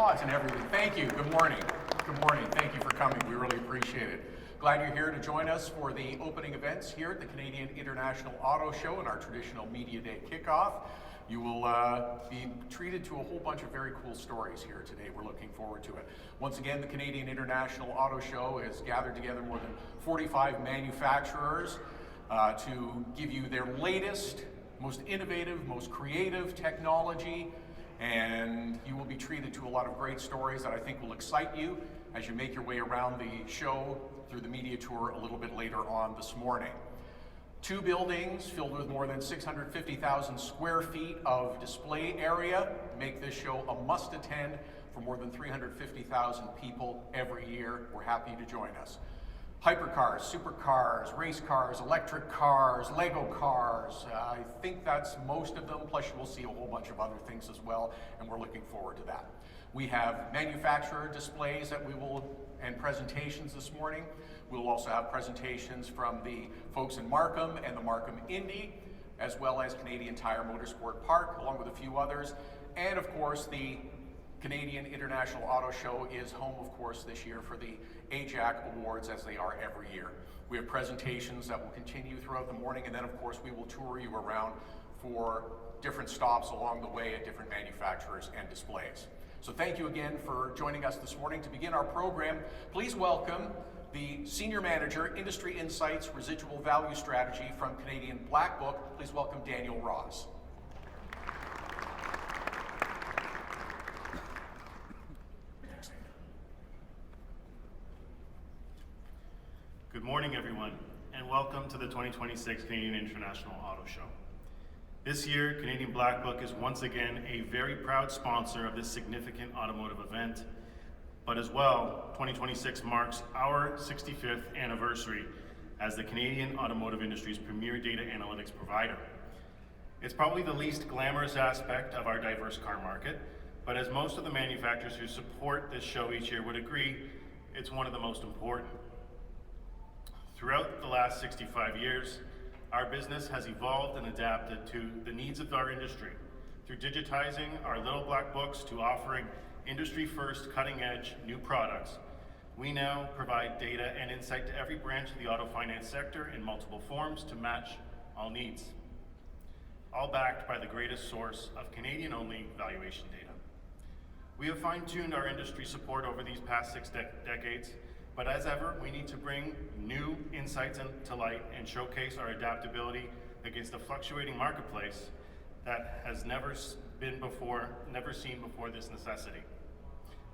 applause and everything. Thank you. Good morning. Good morning. Thank you for coming. We really appreciate it. Glad you're here to join us for the opening events here at the Canadian International Auto Show and our traditional Media Day kickoff. You will be treated to a whole bunch of very cool stories here today. We're looking forward to it. Once again, the Canadian International Auto Show has gathered together more than 45 manufacturers to give you their latest, most innovative, most creative technology, and you will be treated to a lot of great stories that I think will excite you as you make your way around the show through the media tour a little bit later on this morning. 2 buildings filled with more than 650,000 square feet of display area make this show a must attend for more than 350,000 people every year. We're happy to join us. Hypercars, supercars, race cars, electric cars, Lego cars. I think that's most of them, plus you will see a whole bunch of other things as well, and we're looking forward to that. We have manufacturer displays that we will, and presentations this morning. We'll also have presentations from the folks in Markham and the Markham Indy, as well as Canadian Tire Motorsport Park, along with a few others. And of course, the Canadian International Auto Show is home, of course, this year for the AJAC Awards, as they are every year. We have presentations that will continue throughout the morning, and then of course we will tour you around for different stops along the way at different manufacturers and displays. So thank you again for joining us this morning. To begin our program, please welcome the Senior Manager, Industry Insights, Residual Value Strategy from Canadian Black Book. Please welcome Daniel Ross. Good morning, everyone, and welcome to the 2026 Canadian International Auto Show. This year, Canadian Black Book is once again a very proud sponsor of this significant automotive event, but as well, 2026 marks our 65th anniversary as the Canadian automotive industry's premier data analytics provider. It's probably the least glamorous aspect of our diverse car market, but as most of the manufacturers who support this show each year would agree, it's one of the most important. Throughout the last 65 years, our business has evolved and adapted to the needs of our industry through digitizing our little black books to offering industry-first, cutting-edge new products. We now provide data and insight to every branch of the auto finance sector in multiple forms to match all needs, all backed by the greatest source of Canadian-only valuation data. We have fine-tuned our industry support over these past 6 decades, but as ever, we need to bring new insights to light and showcase our adaptability against a fluctuating marketplace that has never seen before this necessity.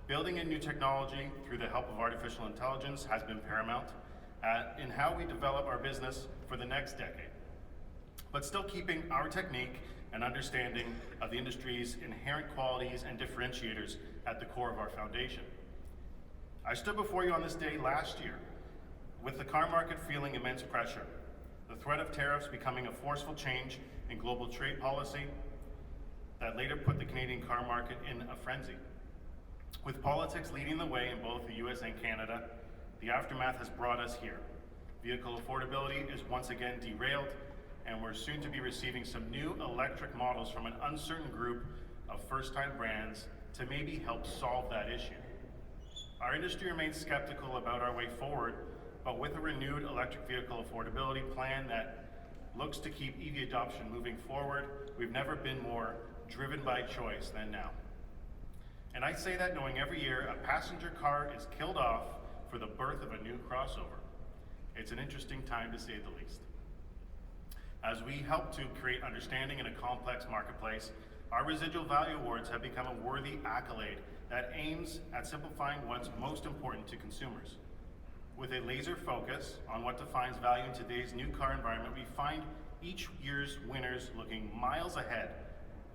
Building in new technology through the help of artificial intelligence has been paramount in how we develop our business for the next decade, but still keeping our technique and understanding of the industry's inherent qualities and differentiators at the core of our foundation. I stood before you on this day last year with the car market feeling immense pressure, the threat of tariffs becoming a forceful change in global trade policy that later put the Canadian car market in a frenzy. With politics leading the way in both the US and Canada, the aftermath has brought us here. Vehicle affordability is once again derailed, and we're soon to be receiving some new electric models from an uncertain group of first-time brands to maybe help solve that issue. Our industry remains skeptical about our way forward, but with a renewed electric vehicle affordability plan that looks to keep EV adoption moving forward, we've never been more driven by choice than now. And I say that knowing every year a passenger car is killed off for the birth of a new crossover. It's an interesting time to say the least. As we help to create understanding in a complex marketplace, our residual value awards have become a worthy accolade that aims at simplifying what's most important to consumers. With a laser focus on what defines value in today's new car environment, we find each year's winners looking miles ahead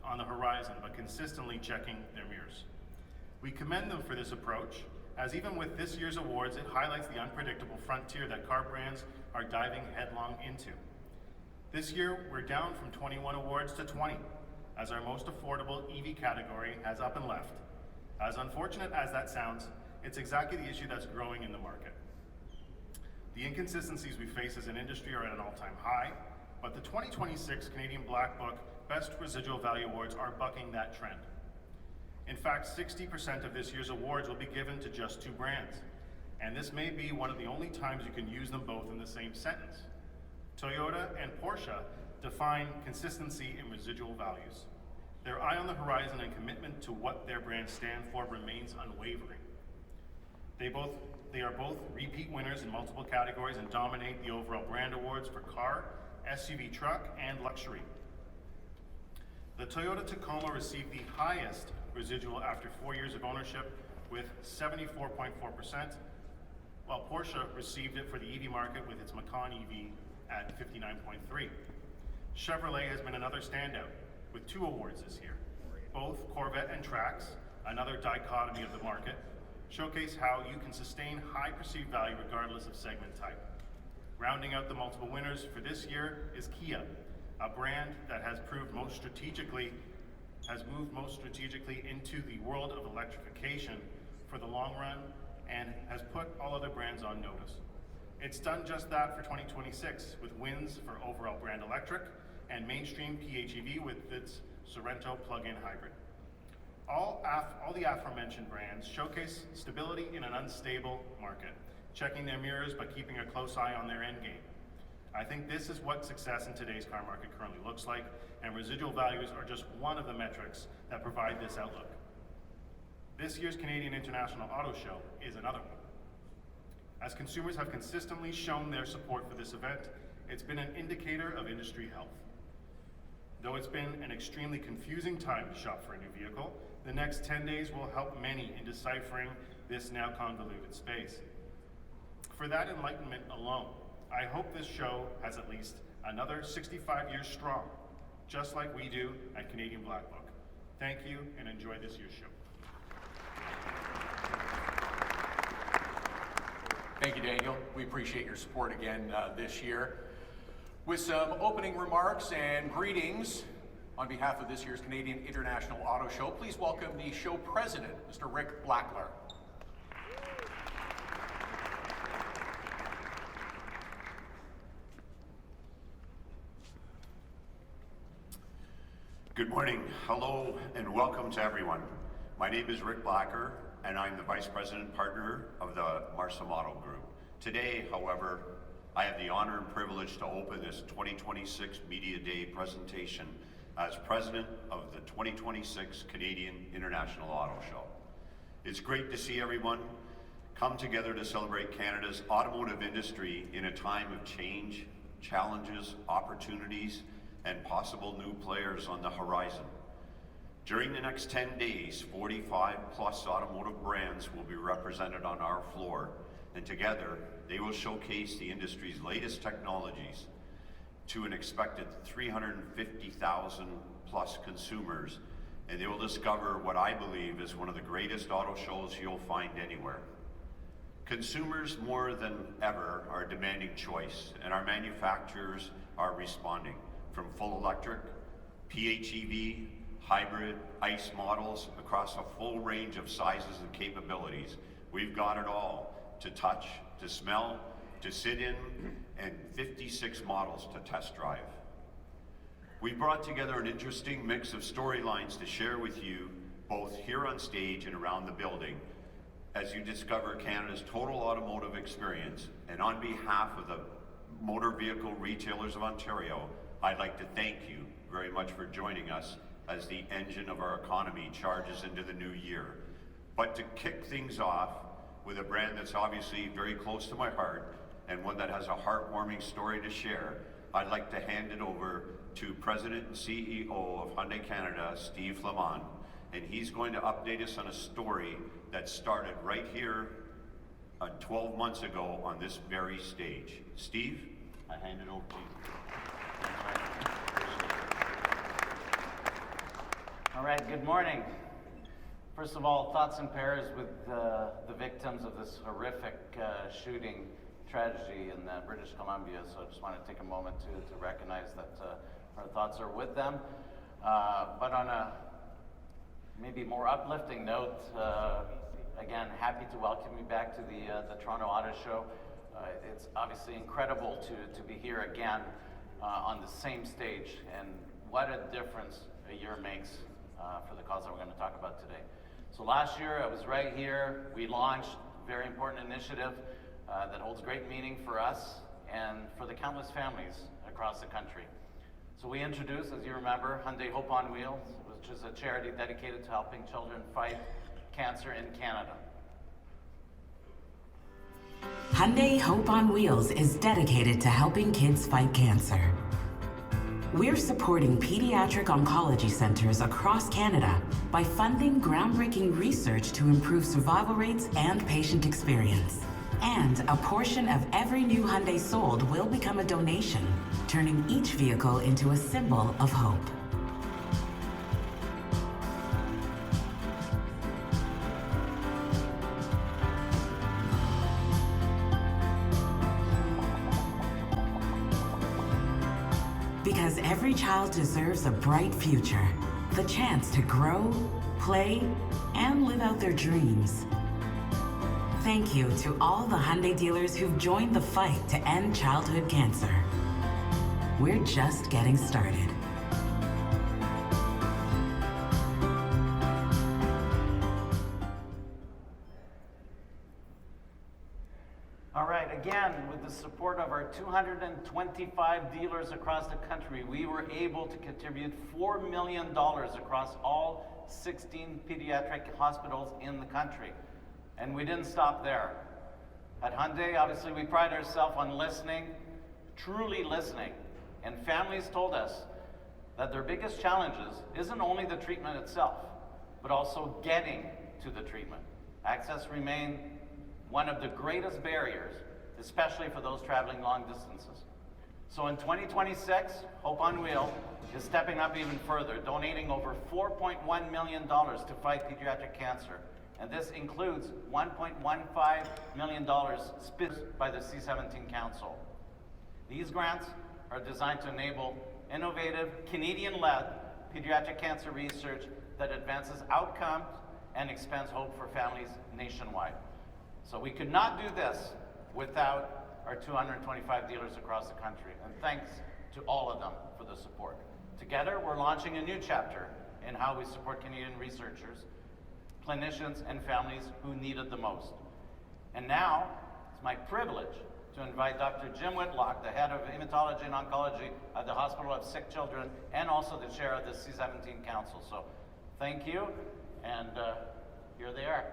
on the horizon, but consistently checking their mirrors. We commend them for this approach, as even with this year's awards, it highlights the unpredictable frontier that car brands are diving headlong into. This year, we're down from 21 awards to 20, as our most affordable EV category has up and left. As unfortunate as that sounds, it's exactly the issue that's growing in the market. The inconsistencies we face as an industry are at an all-time high, but the 2026 Canadian Black Book Best Residual Value Awards are bucking that trend. In fact, 60% of this year's awards will be given to just 2 brands. And this may be one of the only times you can use them both in the same sentence. Toyota and Porsche define consistency in residual values. Their eye on the horizon and commitment to what their brands stand for remains unwavering. They are both repeat winners in multiple categories and dominate the overall brand awards for car, SUV truck, and luxury. The Toyota Tacoma received the highest residual after 4 years of ownership with 74.4%, while Porsche received it for the EV market with its Macan EV at 59.3%. Chevrolet has been another standout with 2 awards this year. Both Corvette and Trax, another dichotomy of the market, showcase how you can sustain high perceived value regardless of segment type. Rounding out the multiple winners for this year is Kia, a brand that has moved most strategically into the world of electrification for the long run and has put all other brands on notice. It's done just that for 2026 with wins for overall brand electric and mainstream PHEV with its Sorento plug-in hybrid. All the aforementioned brands showcase stability in an unstable market, checking their mirrors but keeping a close eye on their end game. I think this is what success in today's car market currently looks like, and residual values are just one of the metrics that provide this outlook. This year's Canadian International Auto Show is another one. As consumers have consistently shown their support for this event, it's been an indicator of industry health. Though it's been an extremely confusing time to shop for a new vehicle, the next 10 days will help many in deciphering this now convoluted space. For that enlightenment alone, I hope this show has at least another 65 years strong, just like we do at Canadian Black Book. Thank you and enjoy this year's show. Thank you, Daniel. We appreciate your support again this year. With some opening remarks and greetings on behalf of this year's Canadian International Auto Show, please welcome the show president, Mr. Rick Blackler. Good morning, hello, and welcome to everyone. My name is Rick Blacker, and I'm the Vice President Partner of the Markham Auto Group. Today, however, I have the honor and privilege to open this 2026 Media Day presentation as President of the 2026 Canadian International Auto Show. It's great to see everyone come together to celebrate Canada's automotive industry in a time of change, challenges, opportunities, and possible new players on the horizon. During the next 10 days, 45 plus automotive brands will be represented on our floor, and together they will showcase the industry's latest technologies to an expected 350,000 plus consumers, and they will discover what I believe is one of the greatest auto shows you'll find anywhere. Consumers more than ever are demanding choice, and our manufacturers are responding. From full electric, PHEV, hybrid, ICE models across a full range of sizes and capabilities. We've got it all to touch, to smell, to sit in, and 56 models to test drive. We brought together an interesting mix of storylines to share with you both here on stage and around the building as you discover Canada's total automotive experience. And on behalf of the Motor Vehicle Retailers of Ontario, I'd like to thank you very much for joining us as the engine of our economy charges into the new year. But to kick things off with a brand that's obviously very close to my heart and one that has a heartwarming story to share, I'd like to hand it over to President and CEO of Hyundai Canada, Steve Flamand, and he's going to update us on a story that started right here 12 months ago on this very stage. Steve, I hand it over to you. All right, good morning. First of all, thoughts and prayers with the victims of this horrific shooting tragedy in British Columbia. So I just want to take a moment to recognize that our thoughts are with them. But on a maybe more uplifting note, again, happy to welcome you back to the Toronto Auto Show. It's obviously incredible to be here again on the same stage, and what a difference a year makes for the cause that we're going to talk about today. So last year, I was right here. We launched a very important initiative that holds great meaning for us and for the countless families across the country. So we introduced, as you remember, Hyundai Hope on Wheels, which is a charity dedicated to helping children fight cancer in Canada. Hyundai Hope on Wheels is dedicated to helping kids fight cancer. We're supporting pediatric oncology centers across Canada by funding groundbreaking research to improve survival rates and patient experience. And a portion of every new Hyundai sold will become a donation, turning each vehicle into a symbol of hope. Because every child deserves a bright future, the chance to grow, play, and live out their dreams. Thank you to all the Hyundai dealers who've joined the fight to end childhood cancer. We're just getting started. All right, again, with the support of our 225 dealers across the country, we were able to contribute $4 million across all 16 pediatric hospitals in the country. And we didn't stop there. At Hyundai, obviously, we pride ourselves on listening, truly listening. And families told us that their biggest challenges isn't only the treatment itself, but also getting to the treatment. Access remained one of the greatest barriers, especially for those traveling long distances. So in 2026, Hope on Wheel is stepping up even further, donating over $4.1 million to fight pediatric cancer. And this includes $1.15 million spent by the C17 Council. These grants are designed to enable innovative, Canadian-led pediatric cancer research that advances outcomes and expands hope for families nationwide. So we could not do this without our 225 dealers across the country, and thanks to all of them for the support. Together, we're launching a new chapter in how we support Canadian researchers, clinicians, and families who need it the most. And now, it's my privilege to invite Dr. Jim Whitlock, the head of hematology and oncology at the Hospital of Sick Children, and also the chair of the C17 Council. So thank you, and here they are.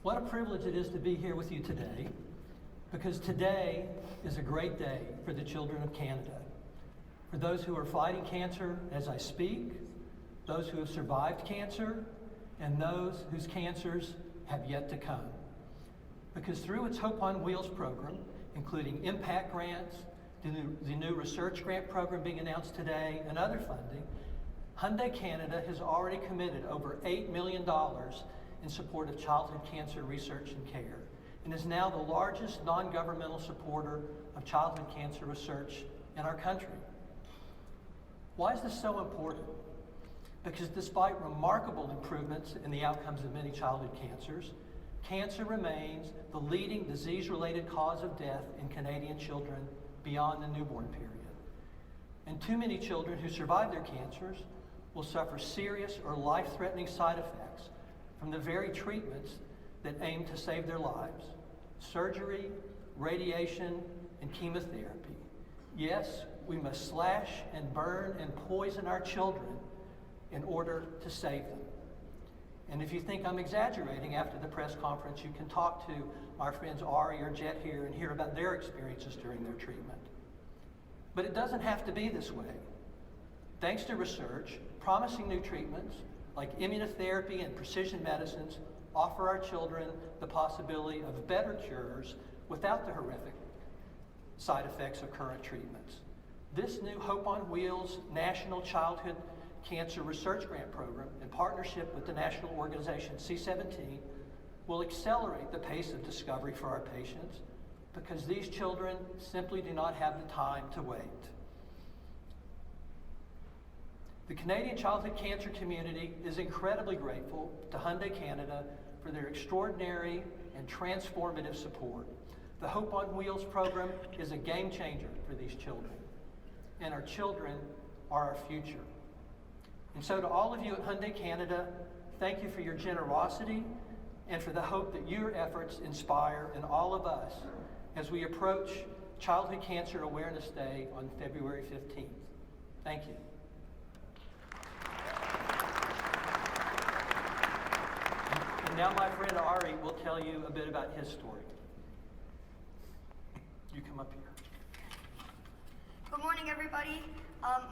What a privilege it is to be here with you today, because today is a great day for the children of Canada, for those who are fighting cancer as I speak, those who have survived cancer, and those whose cancers have yet to come. Because through its Hope on Wheels program, including impact grants, the new research grant program being announced today, and other funding, Hyundai Canada has already committed over $8 million in support of childhood cancer research and care, and is now the largest non-governmental supporter of childhood cancer research in our country. Why is this so important? Because despite remarkable improvements in the outcomes of many childhood cancers, cancer remains the leading disease-related cause of death in Canadian children beyond the newborn period. And too many children who survive their cancers will suffer serious or life-threatening side effects from the very treatments that aim to save their lives: surgery, radiation, and chemotherapy. Yes, we must slash and burn and poison our children in order to save them. And if you think I'm exaggerating, after the press conference, you can talk to our friends Ari or Jet here and hear about their experiences during their treatment. But it doesn't have to be this way. Thanks to research, promising new treatments like immunotherapy and precision medicines offer our children the possibility of better cures without the horrific side effects of current treatments. This new Hope on Wheels National Childhood Cancer Research Grant Program, in partnership with the national organization C17, will accelerate the pace of discovery for our patients because these children simply do not have the time to wait. The Canadian childhood cancer community is incredibly grateful to Hyundai Canada for their extraordinary and transformative support. The Hope on Wheels program is a game changer for these children, and our children are our future. And so to all of you at Hyundai Canada, thank you for your generosity and for the hope that your efforts inspire in all of us as we approach Childhood Cancer Awareness Day on February 15th. Thank you. And now my friend Ari will tell you a bit about his story. You come up here. Good morning, everybody.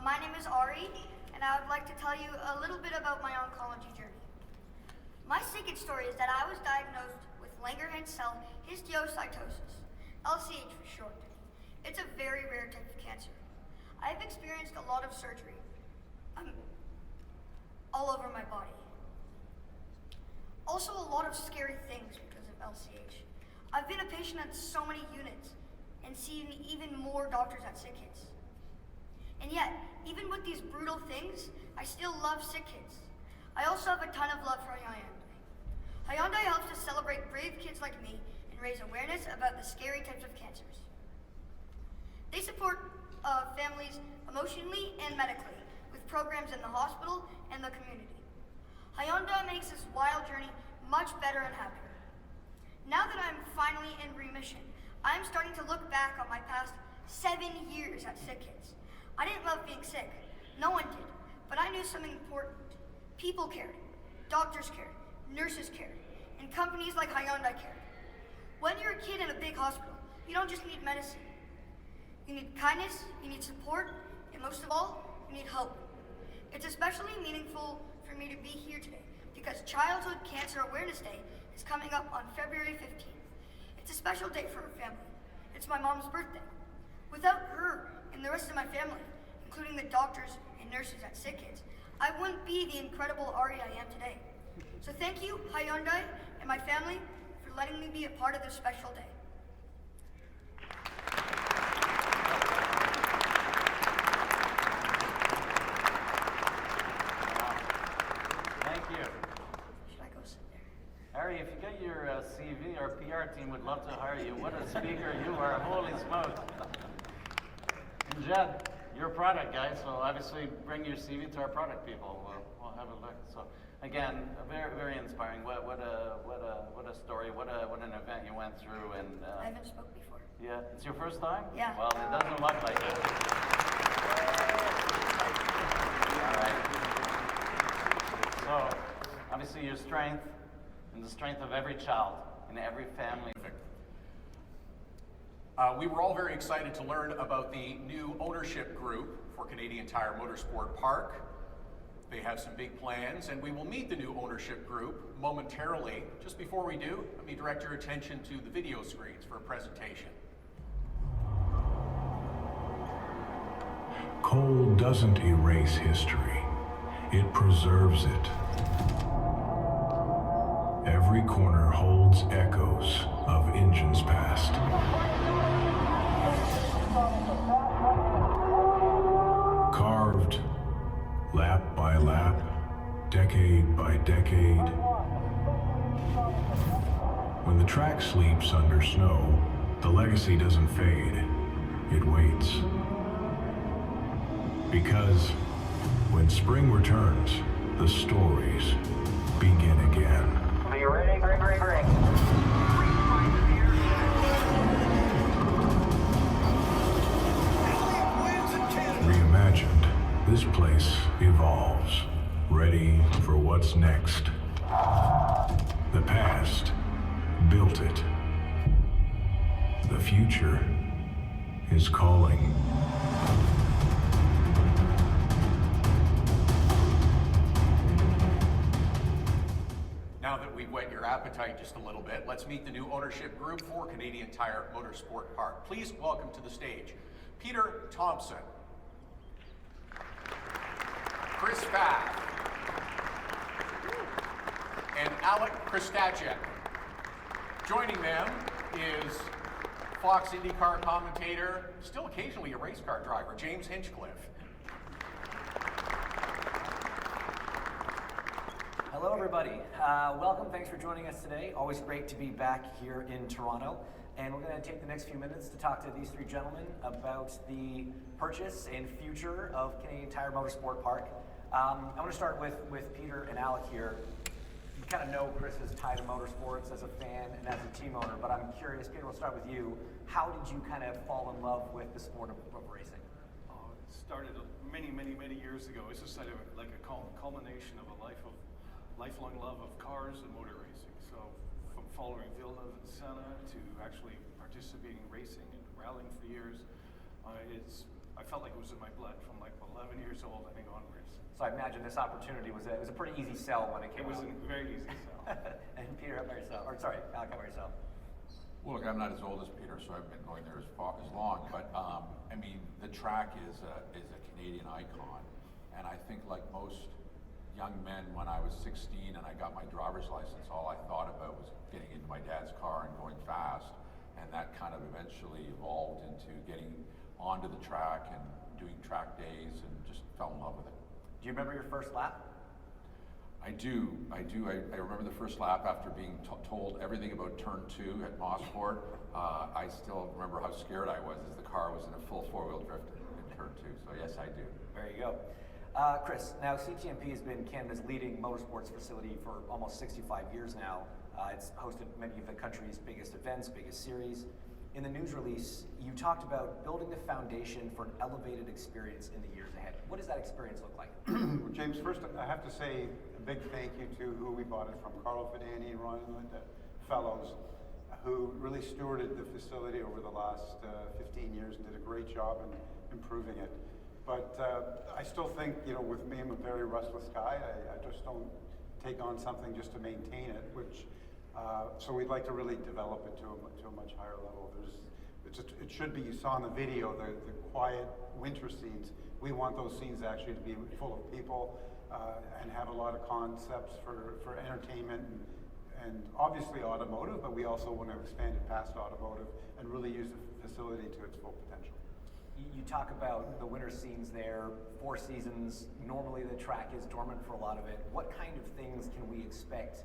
My name is Ari, and I would like to tell you a little bit about my oncology journey. My secret story is that I was diagnosed with Langerhans cell histiocytosis, LCH for short. It's a very rare type of cancer. I've experienced a lot of surgery all over my body. Also a lot of scary things because of LCH. I've been a patient at so many units and seen even more doctors at sick kids. And yet, even with these brutal things, I still love sick kids. I also have a ton of love for Hyundai. Hyundai helps to celebrate brave kids like me and raise awareness about the scary types of cancers. They support families emotionally and medically with programs in the hospital and the community. Hyundai makes this wild journey much better and happier. Now that I'm finally in remission, I'm starting to look back on my past 7 years at sick kids. I didn't love being sick. No one did. But I knew something important. People cared. Doctors cared. Nurses cared. And companies like Hyundai cared. When you're a kid in a big hospital, you don't just need medicine. You need kindness, you need support, and most of all, you need hope. It's especially meaningful for me to be here today because Childhood Cancer Awareness Day is coming up on February 15th. It's a special day for her family. It's my mom's birthday. Without her and the rest of my family, including the doctors and nurses at Sick Kids, I wouldn't be the incredible Ari I am today. So thank you, Hyundai, and my family for letting me be a part of this special day. Thank you. Should I go sit there? Harry, if you get your CV, our PR team would love to hire you. What a speaker you are. Holy smokes. And Jed, you're a product guy, so obviously bring your CV to our product people. We'll have a look. So again, very, very inspiring. What a story. What an event you went through. And I haven't spoke before. yeah, it's your first time? Yeah. Well, it doesn't look like it. All right. So obviously your strength and the strength of every child and every family. We were all very excited to learn about the new ownership group for Canadian Tire Motorsport Park. They have some big plans, and we will meet the new ownership group momentarily. Just before we do, let me direct your attention to the video screens for a presentation. Coal doesn't erase history, it preserves it. Every corner holds echoes of engines past. Carved, lap by lap, decade by decade. When the track sleeps under snow, the legacy doesn't fade, it waits. Because when spring returns, the stories begin again. Are you ready? Break. Reimagined, this place evolves, ready for what's next. The past built it. The future is calling. Now that we've whet your appetite just a little bit, let's meet the new ownership group for Canadian Tire Motorsport Park. Please welcome to the stage Peter Thompson, Chris Pfaff, and Alec Kristacek. Joining them is Fox IndyCar commentator, still occasionally a race car driver, James Hinchcliffe. Hello, everybody. Welcome. Thanks for joining us today. Always great to be back here in Toronto. And we're going to take the next few minutes to talk to these three gentlemen about the purchase and future of Canadian Tire Motorsport Park. I want to start with Peter and Alec here. You kind of know Chris is tied to motorsports as a fan and as a team owner, but I'm curious, Peter, we'll start with you. How did you kind of fall in love with the sport of racing? It started many years ago. It's just like a culmination of a lifelong love of cars and motor racing. So from following Villeneuve and Senna to actually participating in racing and rallying for years, I felt like it was in my blood from like 11 years old, I think, onwards. So I imagine this opportunity was a pretty easy sell when it came out. It was a very easy sell. And Peter, how about yourself? Or sorry, Alec, how about yourself? Well, look, I'm not as old as Peter, so I've been going there as long. But I mean, the track is a Canadian icon, and I think like most young men, when I was 16 and I got my driver's license, all I thought about was getting into my dad's car and going fast, and that kind of eventually evolved into getting onto the track and doing track days, and just fell in love with it. Do you remember your first lap? I do. I remember the first lap after being told everything about turn 2 at Motorsport. I still remember how scared I was as the car was in a full four-wheel drift in turn 2. So yes, I do. There you go. Chris, now CTMP has been Canada's leading motorsports facility for almost 65 years now. It's hosted many of the country's biggest events, biggest series. In the news release, you talked about building the foundation for an elevated experience in the years ahead. What does that experience look like? Well, James, first I have to say a big thank you to who we bought it from, Carlo Fidani and Ron and Linda Fellows, who really stewarded the facility over the last 15 years and did a great job in improving it. But I still think, with me, I'm a very restless guy. I just don't take on something just to maintain it, so we'd like to really develop it to a much higher level. It should be, you saw in the video, the quiet winter scenes. We want those scenes actually to be full of people and have a lot of concepts for entertainment and obviously automotive, but we also want to expand it past automotive and really use the facility to its full potential. You talk about the winter scenes there, 4 seasons. Normally the track is dormant for a lot of it. What kind of things can we expect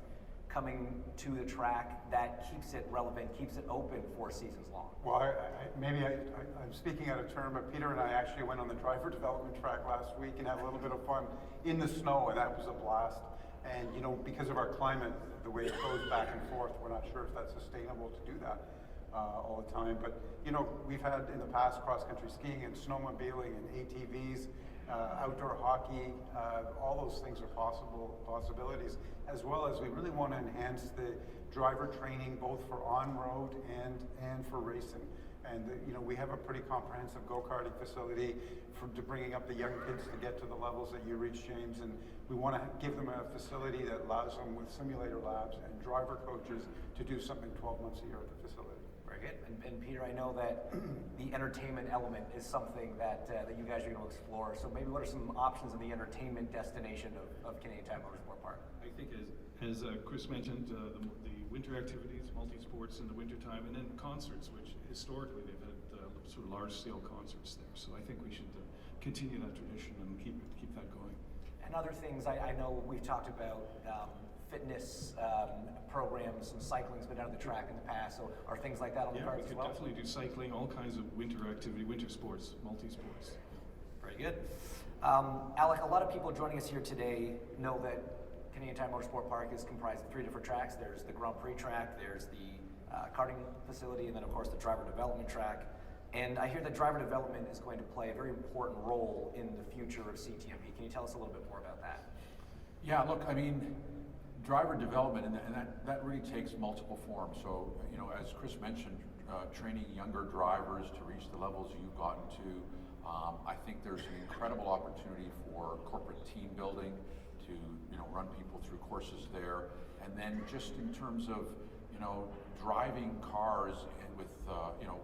coming to the track that keeps it relevant, keeps it open 4 seasons long? Well, I'm speaking out of turn, but Peter and I actually went on the driver development track last week and had a little bit of fun in the snow, and that was a blast. And because of our climate, the way it goes back and forth, we're not sure if that's sustainable to do that all the time. But we've had in the past cross-country skiing and snowmobiling and ATVs, outdoor hockey. All those things are possibilities, as well as we really want to enhance the driver training both for on-road and for racing. And we have a pretty comprehensive go-karting facility to bringing up the young kids to get to the levels that you reach, James. And we want to give them a facility that allows them with simulator labs and driver coaches to do something 12 months a year at the facility. Very good. And Peter, I know that the entertainment element is something that you guys are going to explore. So maybe what are some options in the entertainment destination of Canadian Tire Motorsport Park? I think as Chris mentioned, the winter activities, multi-sports in the wintertime, and then concerts, which historically they've had sort of large-scale concerts there. So I think we should continue that tradition and keep that going. And other things, I know we've talked about fitness programs, some cycling's been done on the track in the past, so are things like that on the cards as well? We could definitely do cycling, all kinds of winter activity, winter sports, multi-sports. Very good. Alec, a lot of people joining us here today know that Canadian Tire Motorsport Park is comprised of 3 different tracks. There's the Grand Prix track, there's the karting facility, and then of course the driver development track. And I hear that driver development is going to play a very important role in the future of CTMP. Can you tell us a little bit more about that? Yeah, look, I mean, driver development, and that really takes multiple forms. So, you know, as Chris mentioned, training younger drivers to reach the levels you've gotten to. I think there's an incredible opportunity for corporate team building to, you know, run people through courses there. And then just in terms of, you know, driving cars and with, you know,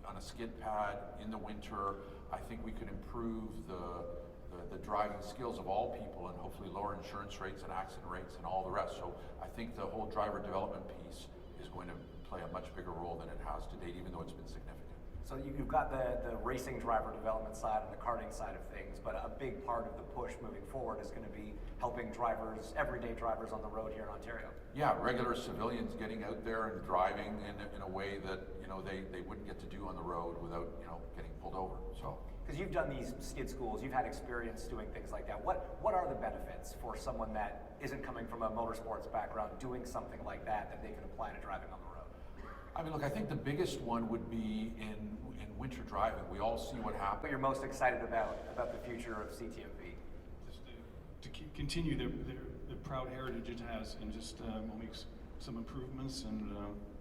on a skid pad in the winter, I think we could improve the driving skills of all people and hopefully lower insurance rates and accident rates and all the rest. So I think the whole driver development piece is going to play a much bigger role than it has to date, even though it's been significant. So you've got the racing driver development side and the karting side of things, but a big part of the push moving forward is going to be helping drivers, everyday drivers on the road here in Ontario. Yeah, regular civilians getting out there and driving in a way that, you know, they wouldn't get to do on the road without, you know, getting pulled over. So. Because you've done these skid schools, you've had experience doing things like that. What are the benefits for someone that isn't coming from a motorsports background doing something like that they can apply to driving on the road? I mean, look, I think the biggest one would be in winter driving. We all see what happens. What you're most excited about the future of CTMP? Just to continue the proud heritage it has, and just make some improvements, and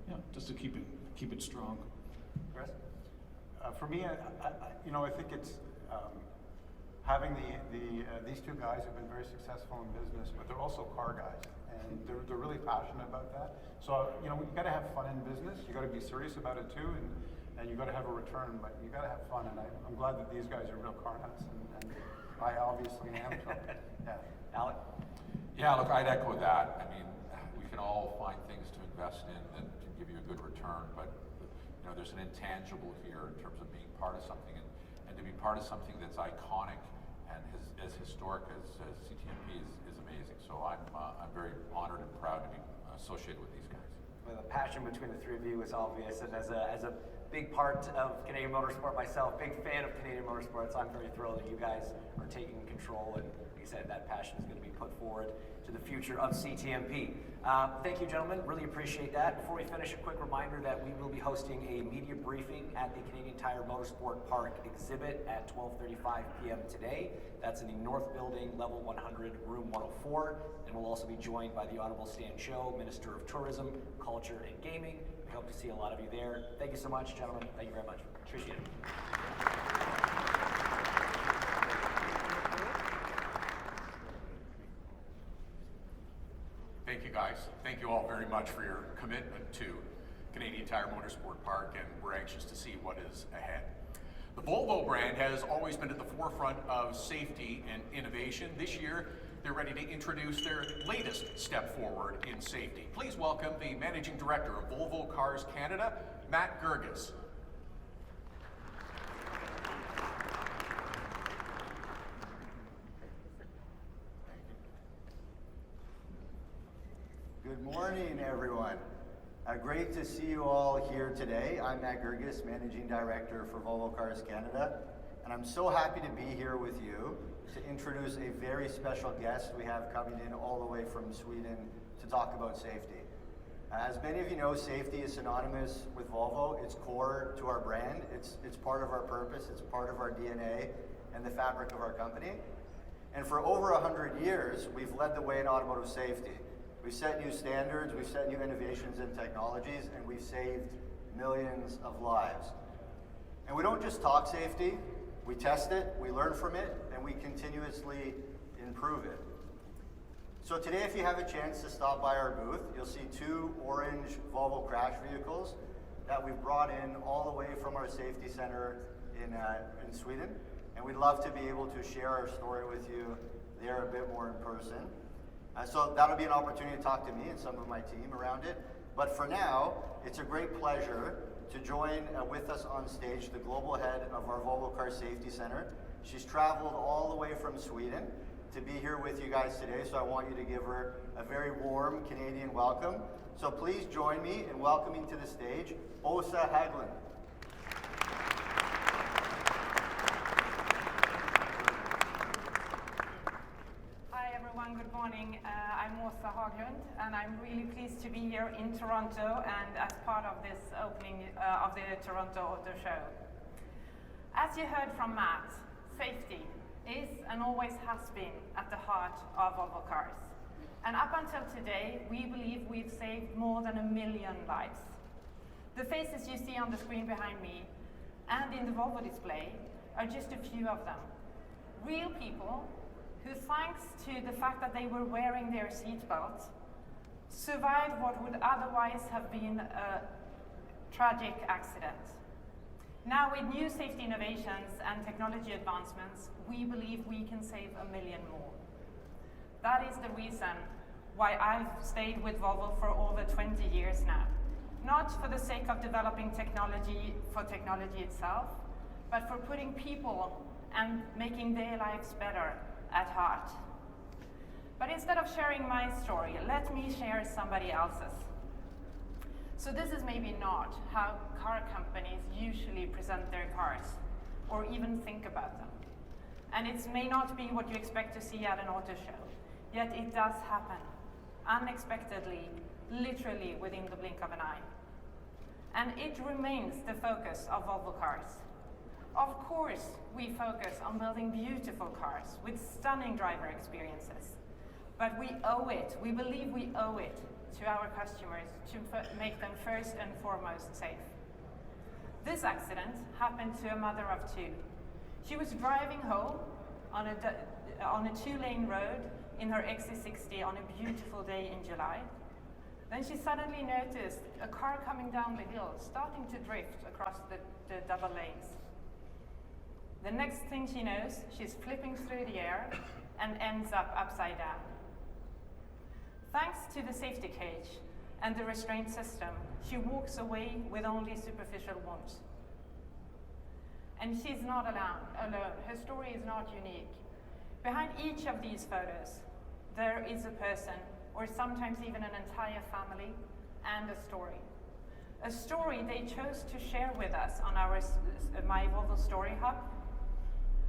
yeah, just to keep it strong. Chris? For me, you know, I think it's having these two guys have been very successful in business, but they're also car guys, and they're really passionate about that. So, you know, you got to have fun in business. You got to be serious about it too, and you got to have a return, but you got to have fun. And I'm glad that these guys are real car nuts, and I obviously am. So, yeah. Alec? Yeah, look, I'd echo that. I mean, we can all find things to invest in that can give you a good return, but you know, there's an intangible here in terms of being part of something, and to be part of something that's iconic and as historic as CTMP is amazing. So I'm very honored and proud to be associated with these guys. Well, the passion between the three of you is obvious, and as a big part of Canadian motorsport myself, big fan of Canadian motorsports, I'm very thrilled that you guys are taking control, and like you said, that passion is going to be put forward to the future of CTMP. Thank you, gentlemen. Really appreciate that. Before we finish, a quick reminder that we will be hosting a media briefing at the Canadian Tire Motorsport Park exhibit at 12:35 p.m. today. That's in the North Building, level 100, room 104. And we'll also be joined by the Honorable Stan Cho, Minister of Tourism, Culture, and Gaming. We hope to see a lot of you there. Thank you so much, gentlemen. Thank you very much. Appreciate it. Thank you, guys. Thank you all very much for your commitment to Canadian Tire Motorsport Park, and we're anxious to see what is ahead. The Volvo brand has always been at the forefront of safety and innovation. This year, they're ready to introduce their latest step forward in safety. Please welcome the Managing Director of Volvo Cars Canada, Matt Gerges. Good morning, everyone. Great to see you all here today. I'm Matt Gerges, Managing Director for Volvo Cars Canada, and I'm so happy to be here with you to introduce a very special guest we have coming in all the way from Sweden to talk about safety. As many of you know, safety is synonymous with Volvo. It's core to our brand. It's part of our purpose. It's part of our DNA and the fabric of our company. And for over 100 years, we've led the way in automotive safety. We've set new standards, we've set new innovations and technologies, and we've saved millions of lives. And we don't just talk safety, we test it, we learn from it, and we continuously improve it. So today, if you have a chance to stop by our booth, you'll see two orange Volvo crash vehicles that we've brought in all the way from our safety center in Sweden. And we'd love to be able to share our story with you there a bit more in person. So that'll be an opportunity to talk to me and some of my team around it. But for now, it's a great pleasure to join with us on stage the global head of our Volvo Car Safety Center. She's traveled all the way from Sweden to be here with you guys today, so I want you to give her a very warm Canadian welcome. So please join me in welcoming to the stage Åsa Hägglund. Good morning. I'm Åsa Hägglund, and I'm really pleased to be here in Toronto and as part of this opening of the Toronto Auto Show. As you heard from Matt, safety is and always has been at the heart of Volvo Cars. And up until today, we believe we've saved more than 1 million lives. The faces you see on the screen behind me and in the Volvo display are just a few of them. Real people who, thanks to the fact that they were wearing their seatbelts, survived what would otherwise have been a tragic accident. Now, with new safety innovations and technology advancements, we believe we can save 1 million more. That is the reason why I've stayed with Volvo for over 20 years now. Not for the sake of developing technology for technology itself, but for putting people and making their lives better at heart. But instead of sharing my story, let me share somebody else's. So this is maybe not how car companies usually present their cars, or even think about them. And it may not be what you expect to see at an auto show, yet it does happen, unexpectedly, literally within the blink of an eye. And it remains the focus of Volvo Cars. Of course, we focus on building beautiful cars with stunning driver experiences. But we owe it, we believe we owe it to our customers to make them first and foremost safe. This accident happened to a mother of two. She was driving home on a two-lane road in her XC60 on a beautiful day in July. Then she suddenly noticed a car coming down the hill, starting to drift across the double lanes. The next thing she knows, she's flipping through the air and ends up upside down. Thanks to the safety cage and the restraint system, she walks away with only superficial wounds. And she's not alone. Her story is not unique. Behind each of these photos, there is a person, or sometimes even an entire family, and a story. A story they chose to share with us on our My Volvo Story Hub.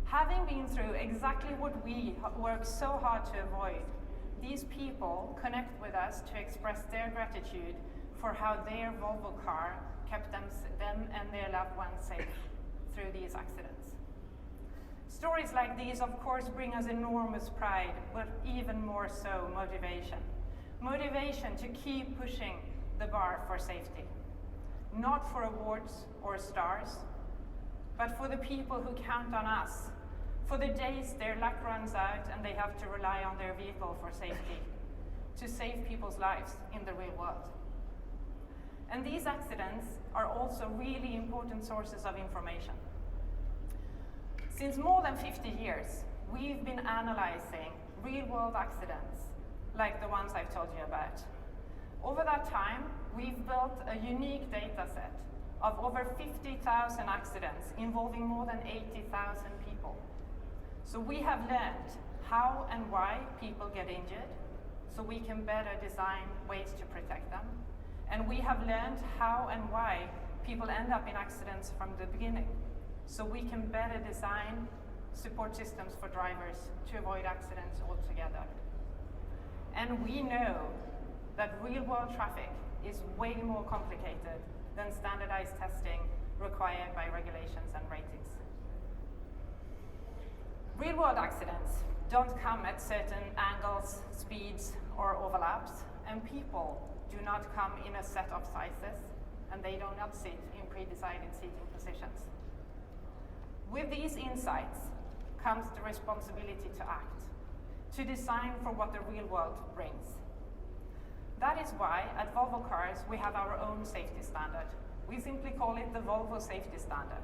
Having been through exactly what we work so hard to avoid, these people connect with us to express their gratitude for how their Volvo car kept them and their loved ones safe through these accidents. Stories like these, of course, bring us enormous pride, but even more so, motivation. Motivation to keep pushing the bar for safety. Not for awards or stars, but for the people who count on us, for the days their luck runs out and they have to rely on their vehicle for safety, to save people's lives in the real world. And these accidents are also really important sources of information. Since more than 50 years, we've been analyzing real-world accidents, like the ones I've told you about. Over that time, we've built a unique data set of over 50,000 accidents involving more than 80,000 people. So we have learned how and why people get injured, so we can better design ways to protect them. And we have learned how and why people end up in accidents from the beginning, so we can better design support systems for drivers to avoid accidents altogether. And we know that real-world traffic is way more complicated than standardized testing required by regulations and ratings. Real-world accidents don't come at certain angles, speeds, or overlaps, and people do not come in a set of sizes, and they do not sit in pre-decided seating positions. With these insights comes the responsibility to act, to design for what the real world brings. That is why at Volvo Cars we have our own safety standard. We simply call it the Volvo Safety Standard.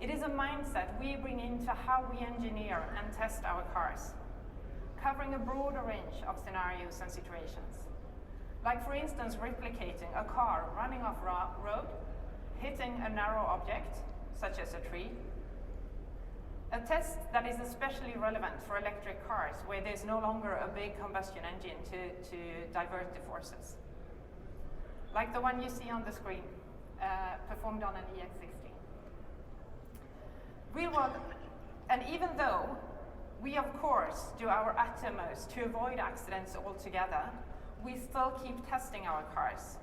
It is a mindset we bring into how we engineer and test our cars, covering a broader range of scenarios and situations. Like, for instance, replicating a car running off road, hitting a narrow object, such as a tree. A test that is especially relevant for electric cars, where there's no longer a big combustion engine to divert the forces. Like the one you see on the screen, performed on an EX60. Real world, and even though we of course do our utmost to avoid accidents altogether, we still keep testing our cars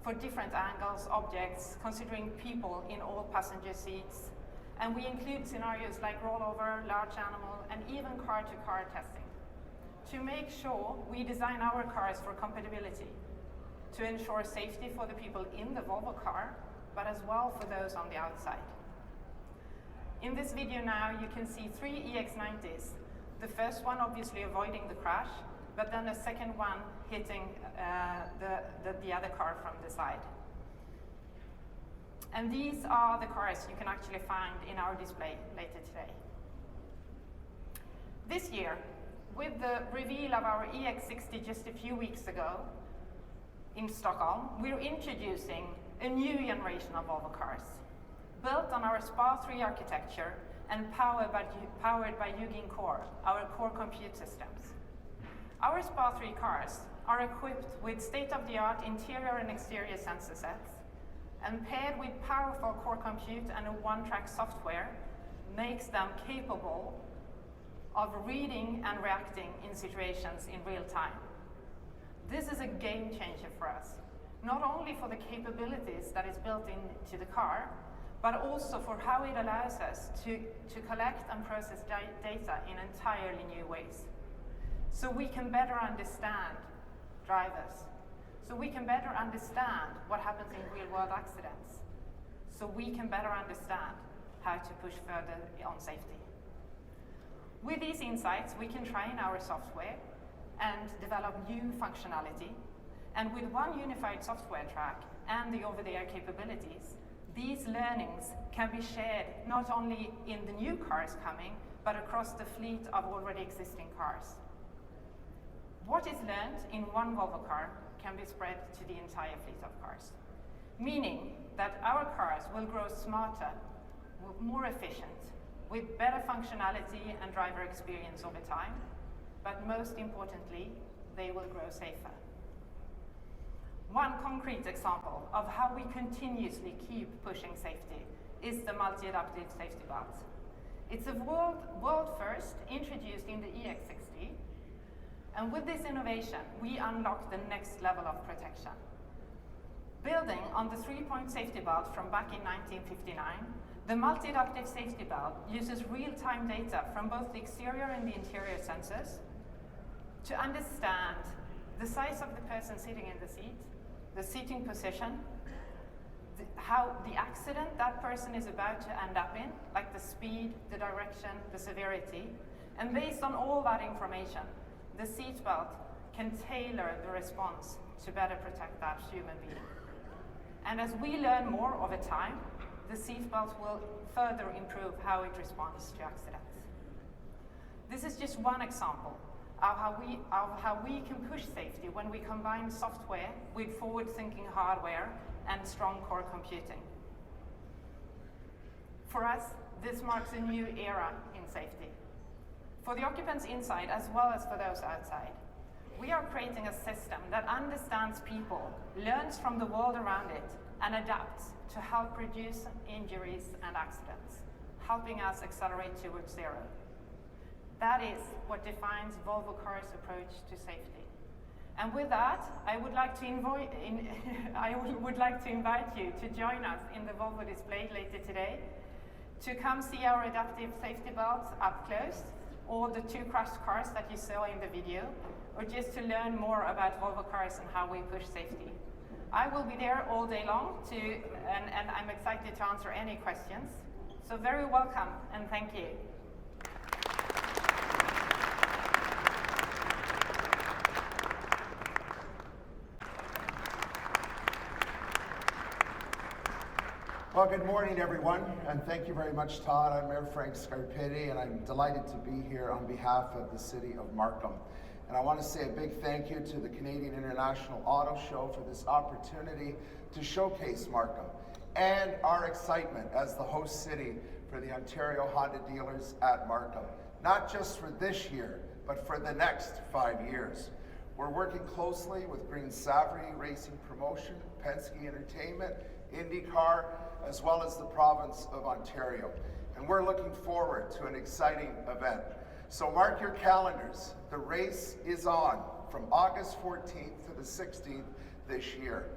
for different angles, objects, considering people in all passenger seats. And we include scenarios like rollover, large animal, and even car-to-car testing to make sure we design our cars for compatibility, to ensure safety for the people in the Volvo car, but as well for those on the outside. In this video now, you can see 3 EX90s. The first one obviously avoiding the crash, but then the second one hitting the other car from the side. And these are the cars you can actually find in our display later today. This year, with the reveal of our EX60 just a few weeks ago in Stockholm, we're introducing a new generation of Volvo cars, built on our SPA3 architecture and powered by Hugin Core, our core compute systems. Our SPA3 cars are equipped with state-of-the-art interior and exterior sensor sets, and paired with powerful core compute and a one-track software, makes them capable of reading and reacting in situations in real time. This is a game changer for us, not only for the capabilities that is built into the car, but also for how it allows us to collect and process data in entirely new ways. So we can better understand drivers. So we can better understand what happens in real-world accidents. So we can better understand how to push further on safety. With these insights, we can train our software and develop new functionality. And with one unified software track and the over-the-air capabilities, these learnings can be shared not only in the new cars coming, but across the fleet of already existing cars. What is learned in one Volvo car can be spread to the entire fleet of cars, meaning that our cars will grow smarter, more efficient, with better functionality and driver experience over time, but most importantly, they will grow safer. One concrete example of how we continuously keep pushing safety is the multi-adaptive safety belt. It's a world first introduced in the EX60, and with this innovation, we unlock the next level of protection. Building on the 3-point safety belt from back in 1959, the multi-adaptive safety belt uses real-time data from both the exterior and the interior sensors to understand the size of the person sitting in the seat, the seating position, how the accident that person is about to end up in, like the speed, the direction, the severity, and based on all that information, the seatbelt can tailor the response to better protect that human being. And as we learn more over time, the seatbelt will further improve how it responds to accidents. This is just one example of how we can push safety when we combine software with forward-thinking hardware and strong core computing. For us, this marks a new era in safety. For the occupants inside as well as for those outside, we are creating a system that understands people, learns from the world around it, and adapts to help reduce injuries and accidents, helping us accelerate towards zero. That is what defines Volvo Cars' approach to safety. And with that, I would like to invite you to join us in the Volvo display later today, to come see our adaptive safety belts up close, or the 2 crashed cars that you saw in the video, or just to learn more about Volvo Cars and how we push safety. I will be there all day long and I'm excited to answer any questions. So very welcome and thank you. Well, good morning, everyone, and thank you very much, Todd. I'm Mayor Frank Scarpitti, and I'm delighted to be here on behalf of the City of Markham. And I want to say a big thank you to the Canadian International Auto Show for this opportunity to showcase Markham and our excitement as the host city for the Ontario Honda dealers at Markham, not just for this year, but for the next 5 years. We're working closely with Green Savary Racing Promotion, Penske Entertainment, IndyCar, as well as the province of Ontario. And we're looking forward to an exciting event. So mark your calendars. The race is on from August 14th to the 16th this year.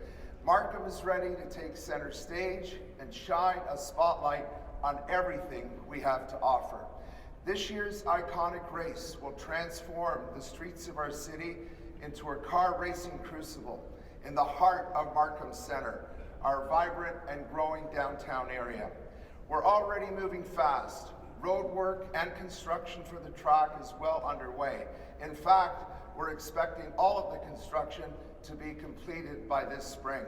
Markham is ready to take center stage and shine a spotlight on everything we have to offer. This year's iconic race will transform the streets of our city into a car racing crucible in the heart of Markham Center, our vibrant and growing downtown area. We're already moving fast. Road work and construction for the track is well underway. In fact, we're expecting all of the construction to be completed by this spring.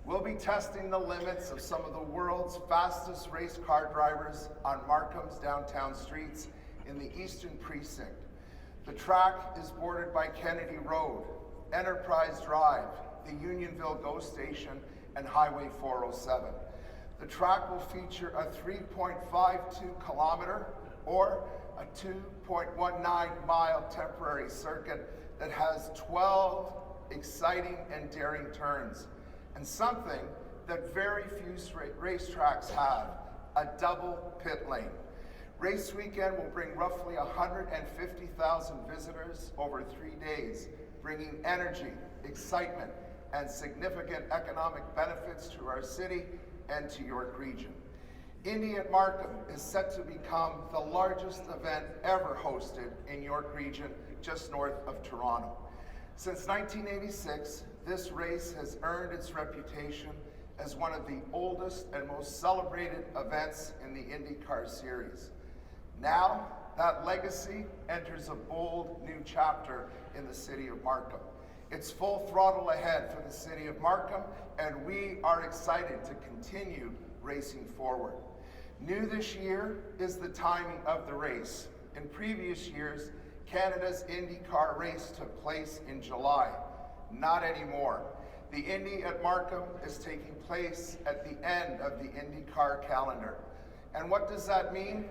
We'll be testing the limits of some of the world's fastest race car drivers on Markham's downtown streets in the Eastern Precinct. The track is bordered by Kennedy Road, Enterprise Drive, the Unionville GO Station, and Highway 407. The track will feature a 3.52 kilometer or a 2.19 mile temporary circuit that has 12 exciting and daring turns, and something that very few racetracks have, a double pit lane. Race weekend will bring roughly 150,000 visitors over 3 days, bringing energy, excitement, and significant economic benefits to our city and to York Region. Indy at Markham is set to become the largest event ever hosted in York Region, just north of Toronto. Since 1986, this race has earned its reputation as one of the oldest and most celebrated events in the IndyCar series. Now, that legacy enters a bold new chapter in the city of Markham. It's full throttle ahead for the city of Markham, and we are excited to continue racing forward. New this year is the timing of the race. In previous years, Canada's IndyCar race took place in July. Not anymore. The Indy at Markham is taking place at the end of the IndyCar calendar. And what does that mean?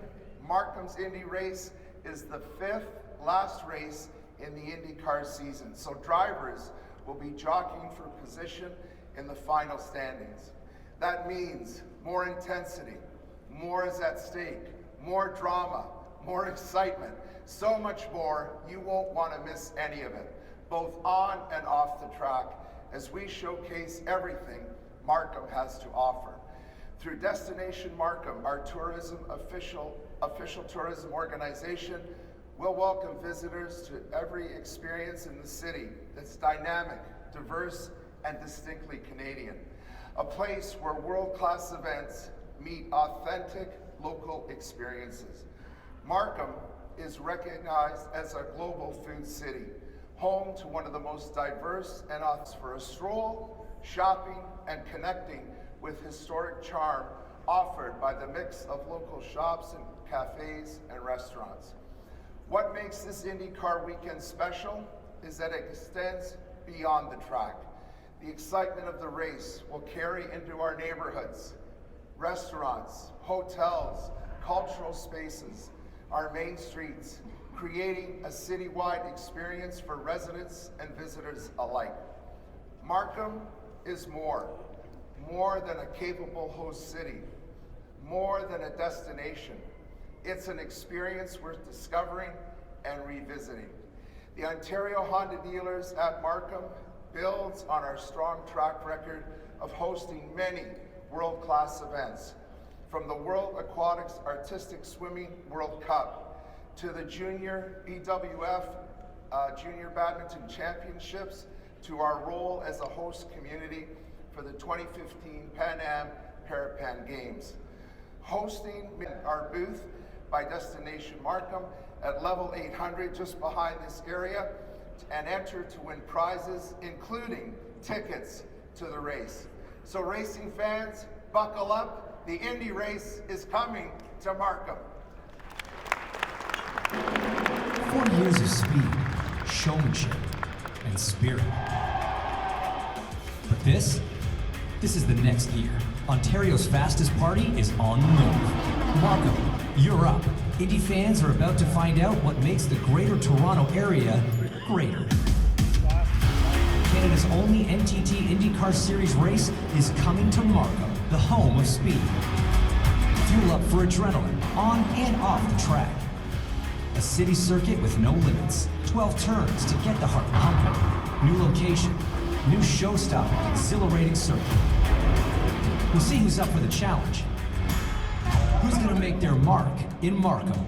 Markham's Indy race is the 5th last race in the IndyCar season. So drivers will be jockeying for position in the final standings. That means more intensity, more is at stake, more drama, more excitement, so much more, you won't want to miss any of it, both on and off the track, as we showcase everything Markham has to offer. Through Destination Markham, our official tourism organization, we'll welcome visitors to every experience in the city that's dynamic, diverse, and distinctly Canadian. A place where world-class events meet authentic local experiences. Markham is recognized as a global food city, home to one of the most diverse and for a stroll, shopping, and connecting with historic charm offered by the mix of local shops and cafes and restaurants. What makes this IndyCar weekend special is that it extends beyond the track. The excitement of the race will carry into our neighborhoods, restaurants, hotels, cultural spaces, our main streets, creating a citywide experience for residents and visitors alike. Markham is more than a capable host city, more than a destination. It's an experience worth discovering and revisiting. The Ontario Honda dealers at Markham builds on our strong track record of hosting many world-class events, from the World Aquatics Artistic Swimming World Cup to the Junior BWF Junior Badminton Championships, to our role as a host community for the 2015 Pan Am Parapan Games. Hosting our booth by Destination Markham at level 800 just behind this area, and enter to win prizes, including tickets to the race. So racing fans, buckle up. The Indy race is coming to Markham. 40 years of speed, showmanship, and spirit. But this is the next year. Ontario's fastest party is on the move. Markham, you're up. Indy fans are about to find out what makes the Greater Toronto Area greater. Canada's only NTT IndyCar Series race is coming to Markham, the home of speed. Fuel up for adrenaline, on and off the track. A city circuit with no limits. 12 turns to get the heart pumping. New location, new show-stopping, exhilarating circuit. We'll see who's up for the challenge. Who's gonna make their mark in Markham?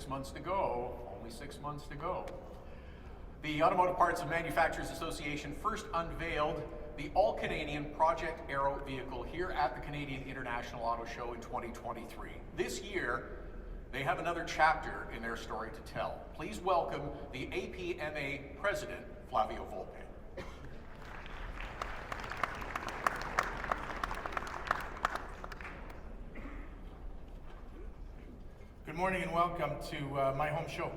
6 months to go, only 6 months to go. The Automotive Parts and Manufacturers Association first unveiled the all-Canadian Project Aero vehicle here at the Canadian International Auto Show in 2023. This year, they have another chapter in their story to tell. Please welcome the APMA President, Flavio Volpe. Good morning and welcome to my home show.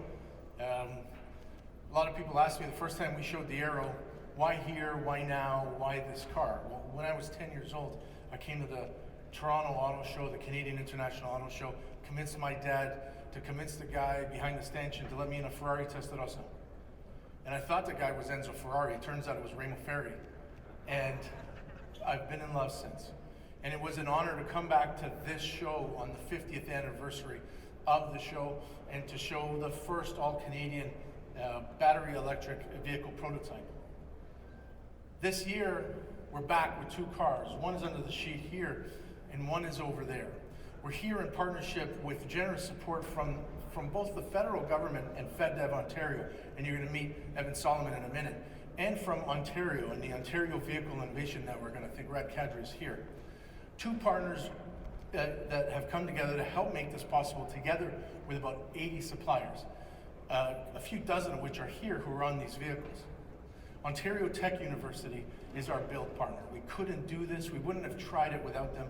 A lot of people asked me the first time we showed the Aero, why here, why now, why this car? Well, when I was 10 years old, I came to the Toronto Auto Show, the Canadian International Auto Show, convinced my dad to convince the guy behind the stanchion to let me in a Ferrari Testarossa. And I thought the guy was Enzo Ferrari. It turns out it was Remo Ferri. And I've been in love since. And it was an honor to come back to this show on the 50th anniversary of the show and to show the first all-Canadian battery electric vehicle prototype. This year, we're back with two cars. One is under the sheet here, and one is over there. We're here in partnership with generous support from both the federal government and FedDev Ontario, and you're gonna meet Evan Solomon in a minute, and from Ontario and the Ontario Vehicle Innovation Network, and I think Rad Kadri is here. Two partners that have come together to help make this possible, together with about 80 suppliers, a few dozen of which are here who are on these vehicles. Ontario Tech University is our build partner. We couldn't do this, we wouldn't have tried it without them.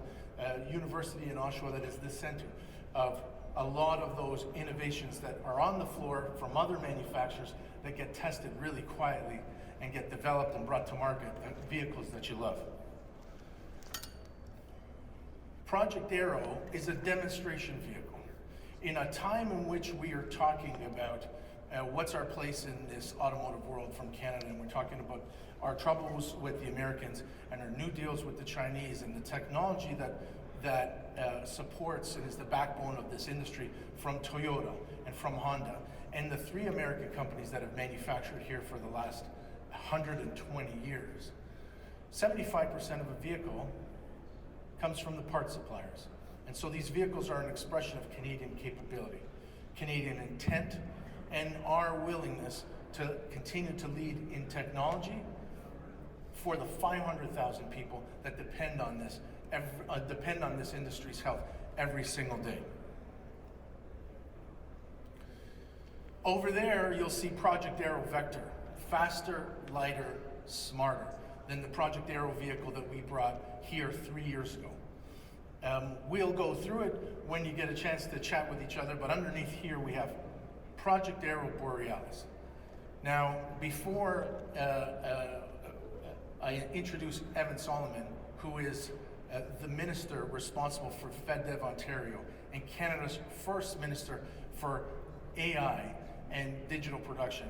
University in Oshawa that is the center of a lot of those innovations that are on the floor from other manufacturers that get tested really quietly and get developed and brought to market, vehicles that you love. Project Aero is a demonstration vehicle. In a time in which we are talking about what's our place in this automotive world from Canada, and we're talking about our troubles with the Americans and our new deals with the Chinese and the technology that supports and is the backbone of this industry from Toyota and from Honda, and the three American companies that have manufactured here for the last 120 years. 75% of a vehicle comes from the parts suppliers. And so these vehicles are an expression of Canadian capability, Canadian intent, and our willingness to continue to lead in technology for the 500,000 people that depend on this industry's health every single day. Over there, you'll see Project Aero Vector, faster, lighter, smarter than the Project Aero vehicle that we brought here 3 years ago. We'll go through it when you get a chance to chat with each other, but underneath here we have Project Aero Borealis. Now, before I introduce Evan Solomon, who is the minister responsible for FedDev Ontario and Canada's first minister for AI and digital production,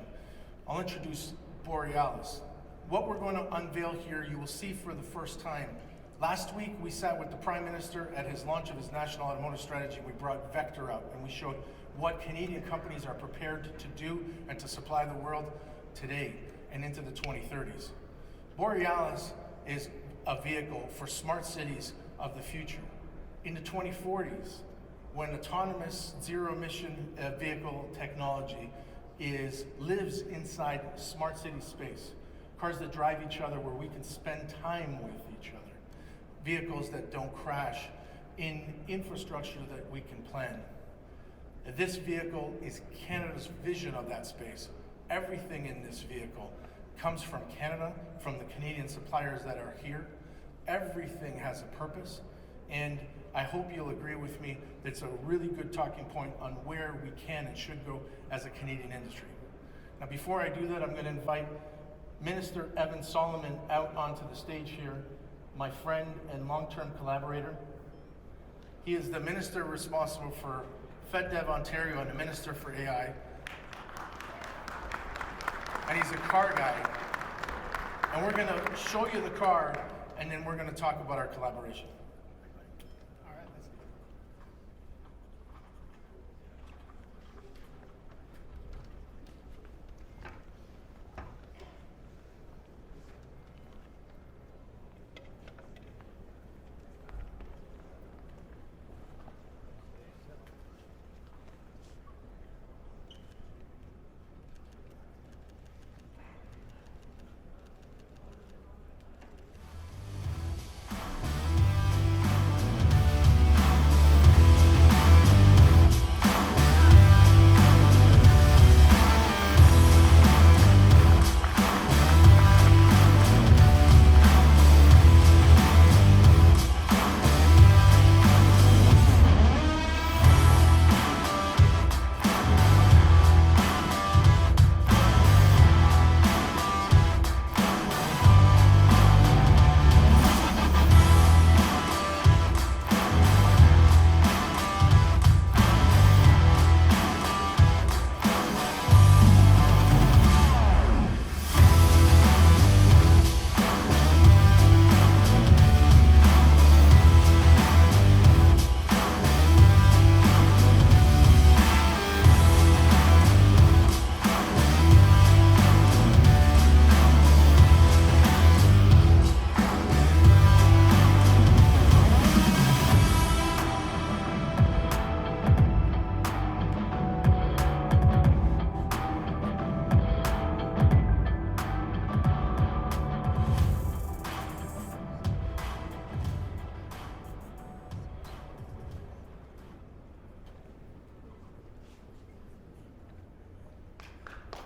I'll introduce Borealis. What we're going to unveil here, you will see for the first time. Last week, we sat with the Prime Minister at his launch of his National Automotive Strategy. We brought Vector out and we showed what Canadian companies are prepared to do and to supply the world today and into the 2030s. Borealis is a vehicle for smart cities of the future. In the 2040s, when autonomous zero-emission vehicle technology lives inside smart city space, cars that drive each other where we can spend time with each other, vehicles that don't crash, in infrastructure that we can plan. This vehicle is Canada's vision of that space. Everything in this vehicle comes from Canada, from the Canadian suppliers that are here. Everything has a purpose, and I hope you'll agree with me that it's a really good talking point on where we can and should go as a Canadian industry. Now, before I do that, I'm going to invite Minister Evan Solomon out onto the stage here, my friend and long-term collaborator. He is the minister responsible for FedDev Ontario and the minister for AI. And he's a car guy. And we're going to show you the car, and then we're going to talk about our collaboration. All right, let's go.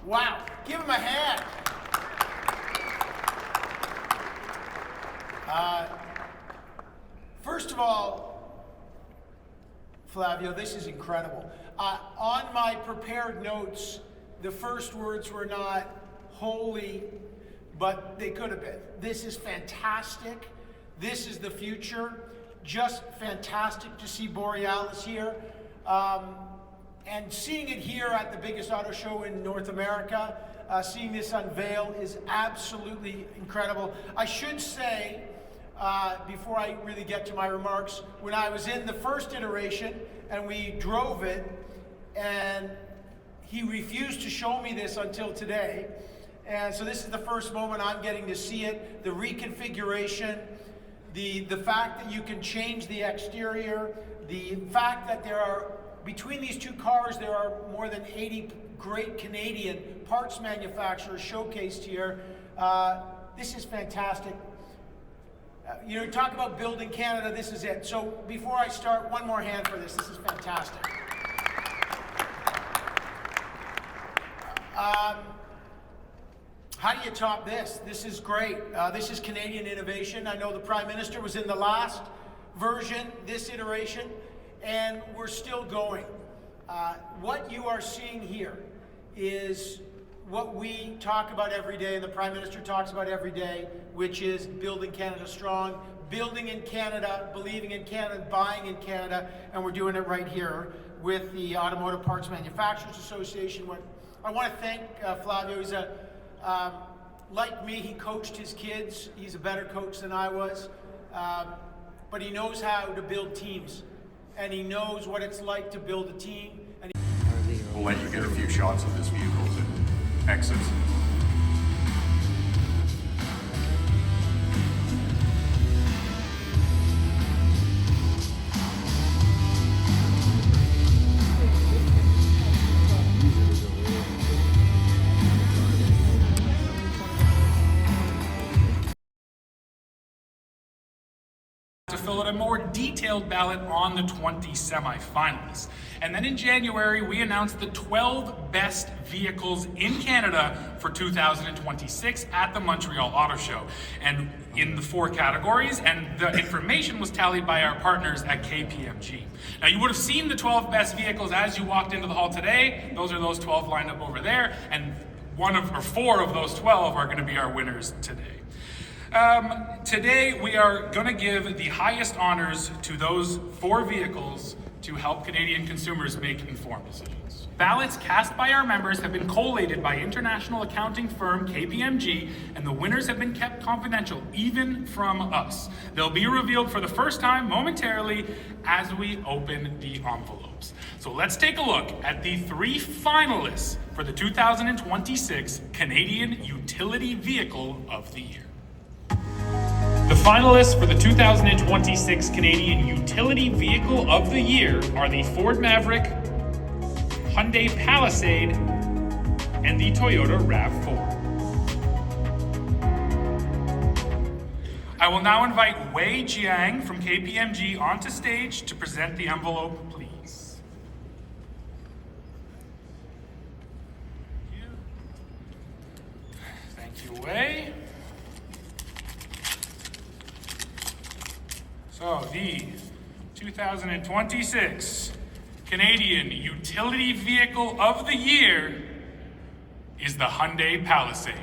Wow, give him a hand. First of all, Flavio, this is incredible. On my prepared notes, the first words were not holy, but they could have been. This is fantastic. This is the future. Just fantastic to see Borealis here. And seeing it here at the biggest auto show in North America, seeing this unveil is absolutely incredible. I should say, before I really get to my remarks, when I was in the first iteration and we drove it, and he refused to show me this until today. And so this is the first moment I'm getting to see it, the reconfiguration, the fact that you can change the exterior, the fact that there are, between these two cars, there are more than 80 great Canadian parts manufacturers showcased here. This is fantastic. You know, talk about building Canada, this is it. So before I start, one more hand for this. This is fantastic. How do you top this? This is great. This is Canadian innovation. I know the Prime Minister was in the last version, this iteration, and we're still going. What you are seeing here is what we talk about every day and the Prime Minister talks about every day, which is building Canada strong, building in Canada, believing in Canada, buying in Canada, and we're doing it right here with the Automotive Parts Manufacturers Association. I want to thank Flavio. He's like me, he coached his kids. He's a better coach than I was, but he knows how to build teams, and he knows what it's like to build a team. And we'll let you get a few shots of this vehicle as it exits. To fill out a more detailed ballot on the 20 semifinalists. And then in January, we announced the 12 best vehicles in Canada for 2026 at the Montreal Auto Show. And in the 4 categories, and the information was tallied by our partners at KPMG. Now you would have seen the 12 best vehicles as you walked into the hall today. Those are those 12 lined up over there, and 4 of those 12 are going to be our winners today. Today we are going to give the highest honors to those 4 vehicles to help Canadian consumers make informed decisions. Ballots cast by our members have been collated by international accounting firm KPMG, and the winners have been kept confidential, even from us. They'll be revealed for the first time momentarily as we open the envelopes. So let's take a look at the 3 finalists for the 2026 Canadian Utility Vehicle of the Year. The finalists for the 2026 Canadian Utility Vehicle of the Year are the Ford Maverick, Hyundai Palisade, and the Toyota RAV4. I will now invite Wei Jiang from KPMG onto stage to present the envelope, please. Thank you, Wei. So the 2026 Canadian Utility Vehicle of the Year is the Hyundai Palisade.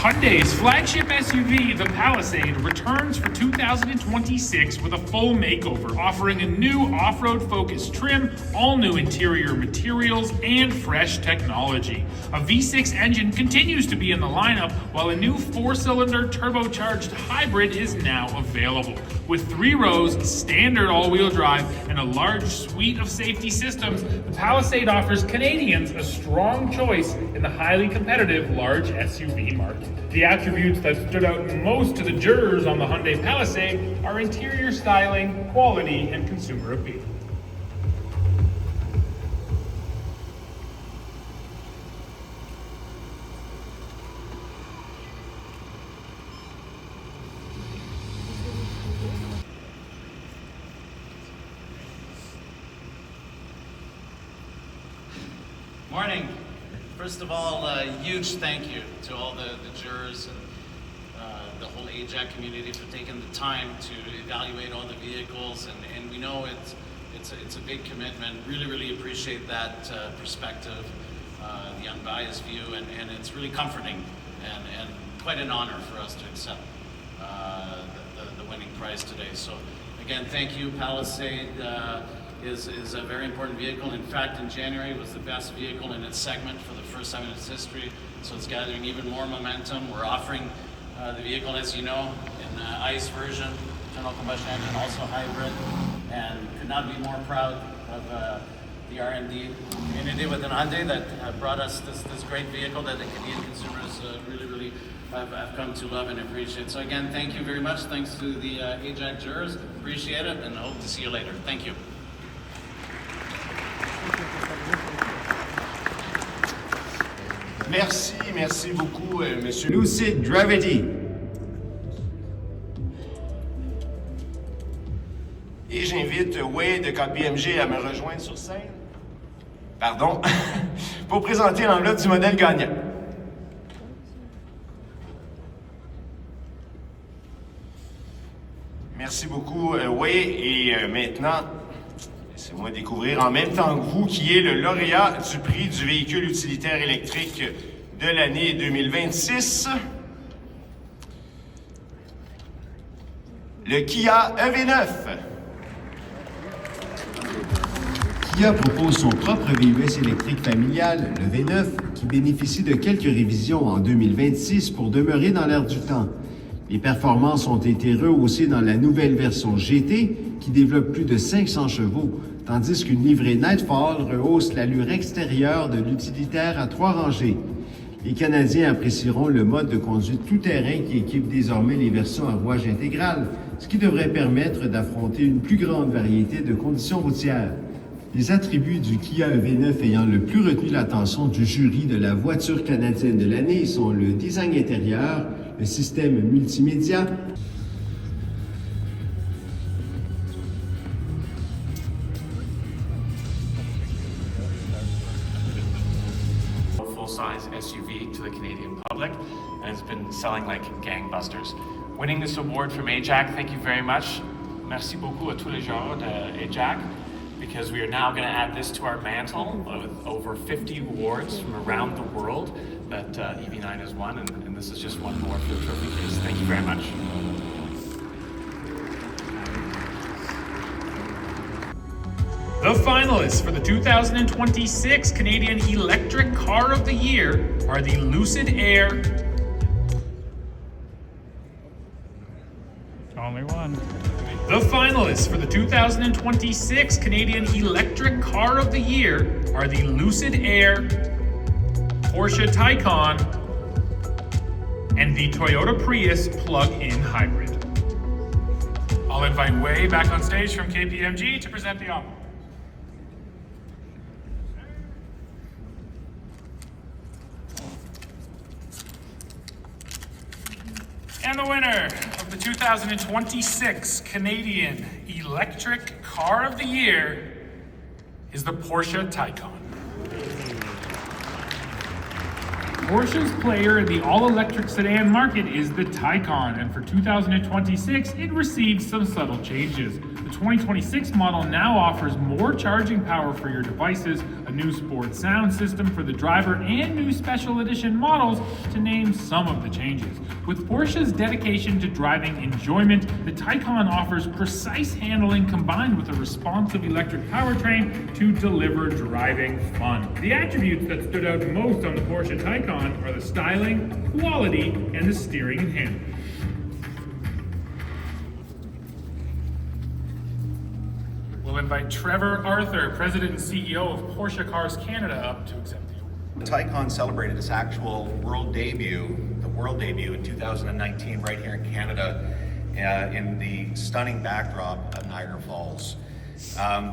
Hyundai's flagship SUV, the Palisade, returns for 2026 with a full makeover, offering a new off-road focused trim, all new interior materials, and fresh technology. A V6 engine continues to be in the lineup, while a new 4-cylinder turbocharged hybrid is now available. With 3 rows, standard all-wheel drive, and a large suite of safety systems, the Palisade offers Canadians a strong choice in the highly competitive large SUV market. The attributes that stood out most to the jurors on the Hyundai Palisade are interior styling, quality, and consumer appeal. First of all, a huge thank you to all the jurors and the whole AJAC community for taking the time to evaluate all the vehicles, and we know it's a big commitment. Really appreciate that perspective, the unbiased view, and it's really comforting and quite an honor for us to accept the winning prize today. So again, thank you. Palisade is a very important vehicle. In fact, in January, it was the best vehicle in its segment for the first time in its history. So it's gathering even more momentum. We're offering the vehicle, as you know, in ICE version, internal combustion engine, also hybrid, and could not be more proud of the R&D community within Hyundai that brought us this great vehicle that the Canadian consumers really have come to love and appreciate. So again, thank you very much. Thanks to the AJAC jurors. Appreciate it, and hope to see you later. Thank you. Merci beaucoup, Monsieur Lucid Gravity. Et j'invite Wade de KPMG à me rejoindre sur scène. Pardon, pour présenter l'enveloppe du modèle gagnant. Merci beaucoup, Wade. Et maintenant, laissez-moi découvrir en même temps que vous qui est le lauréat du prix du véhicule utilitaire électrique de l'année 2026. Le Kia EV9. Kia propose son propre VUS électrique familial, le V9, qui bénéficie de quelques révisions en 2026 pour demeurer dans l'air du temps. Les performances ont été rehaussées dans la nouvelle version GT, qui développe plus de 500 chevaux, tandis qu'une livrée Nightfall rehausse l'allure extérieure de l'utilitaire à 3 rangées. Les Canadiens apprécieront le mode de conduite tout-terrain qui équipe désormais les versions à rouage intégral, ce qui devrait permettre d'affronter une plus grande variété de conditions routières. Les attributs du Kia EV9 ayant le plus retenu l'attention du jury de la voiture canadienne de l'année sont le design intérieur, le système multimédia, full-size SUV to the Canadian public, and it's been selling like gangbusters. Winning this award from AJAC, thank you very much. Merci beaucoup à tous les joueurs de AJAC, because we are now going to add this to our mantle with over 50 awards from around the world that EV9 has won, and this is just one more for the trophy case. Thank you very much. The finalists for the 2026 Canadian Electric Car of the Year are the Lucid Air. Only one. The finalists for the 2026 Canadian Electric Car of the Year are the Lucid Air, Porsche Taycan, and the Toyota Prius plug-in hybrid. I'll invite Wei back on stage from KPMG to present the envelope. And the winner of the 2026 Canadian Electric Car of the Year is the Porsche Taycan. Porsche's player in the all-electric sedan market is the Taycan, and for 2026, it received some subtle changes. The 2026 model now offers more charging power for your devices, a new sport sound system for the driver, and new special edition models, to name some of the changes. With Porsche's dedication to driving enjoyment, the Taycan offers precise handling combined with a responsive electric powertrain to deliver driving fun. The attributes that stood out most on the Porsche Taycan are the styling, quality, and the steering and handling. We'll invite Trevor Arthur, President and CEO of Porsche Cars Canada, up to accept the award. The Taycan celebrated its actual world debut, in 2019 right here in Canada, in the stunning backdrop of Niagara Falls.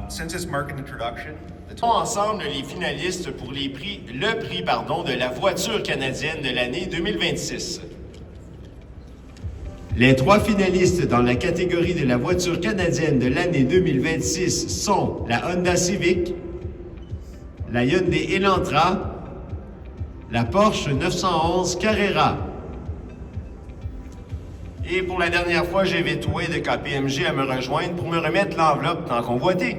Since its market introduction, Ensemble les finalistes pour le prix de la voiture canadienne de l'année 2026. Les 3 finalistes dans la catégorie de la voiture canadienne de l'année 2026 sont la Honda Civic, la Hyundai Elantra la Porsche 911 Carrera. Et pour la dernière fois, j'invite Wade de KPMG à me rejoindre pour me remettre l'enveloppe tant convoitée.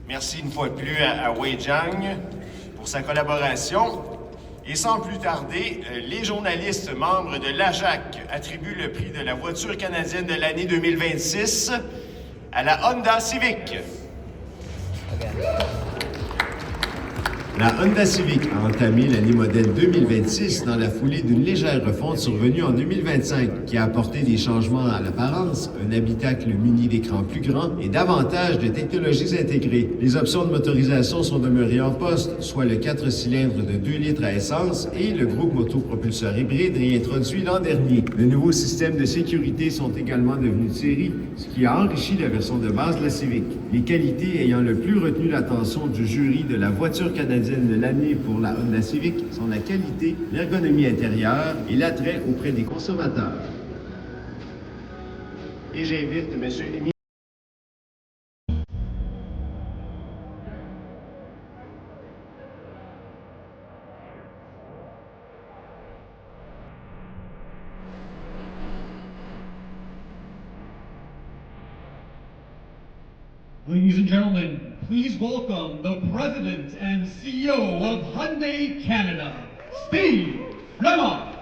Merci une fois de plus à Wade Zhang pour sa collaboration. Et sans plus tarder, les journalistes membres de l'AJAC attribuent le prix de la voiture canadienne de l'année 2026 à la Honda Civic. La Honda Civic a entamé l'année modèle 2026 dans la foulée d'une légère refonte survenue en 2025 qui a apporté des changements à l'apparence, un habitacle muni d'écran plus grand et davantage de technologies intégrées. Les options de motorisation sont demeurées en poste, soit le 4 cylindres de 2 litres à essence et le groupe motopropulseur hybride réintroduit l'an dernier. De nouveaux systèmes de sécurité sont également devenus de série, ce qui a enrichi la version de base de la Civic. Les qualités ayant le plus retenu l'attention du jury de la voiture canadienne de l'année pour la Honda Civic sont la qualité, l'ergonomie intérieure et l'attrait auprès des consommateurs. Et j'invite M. Émile. Ladies and gentlemen, please welcome the President and CEO of Hyundai Canada, Steve Lemon.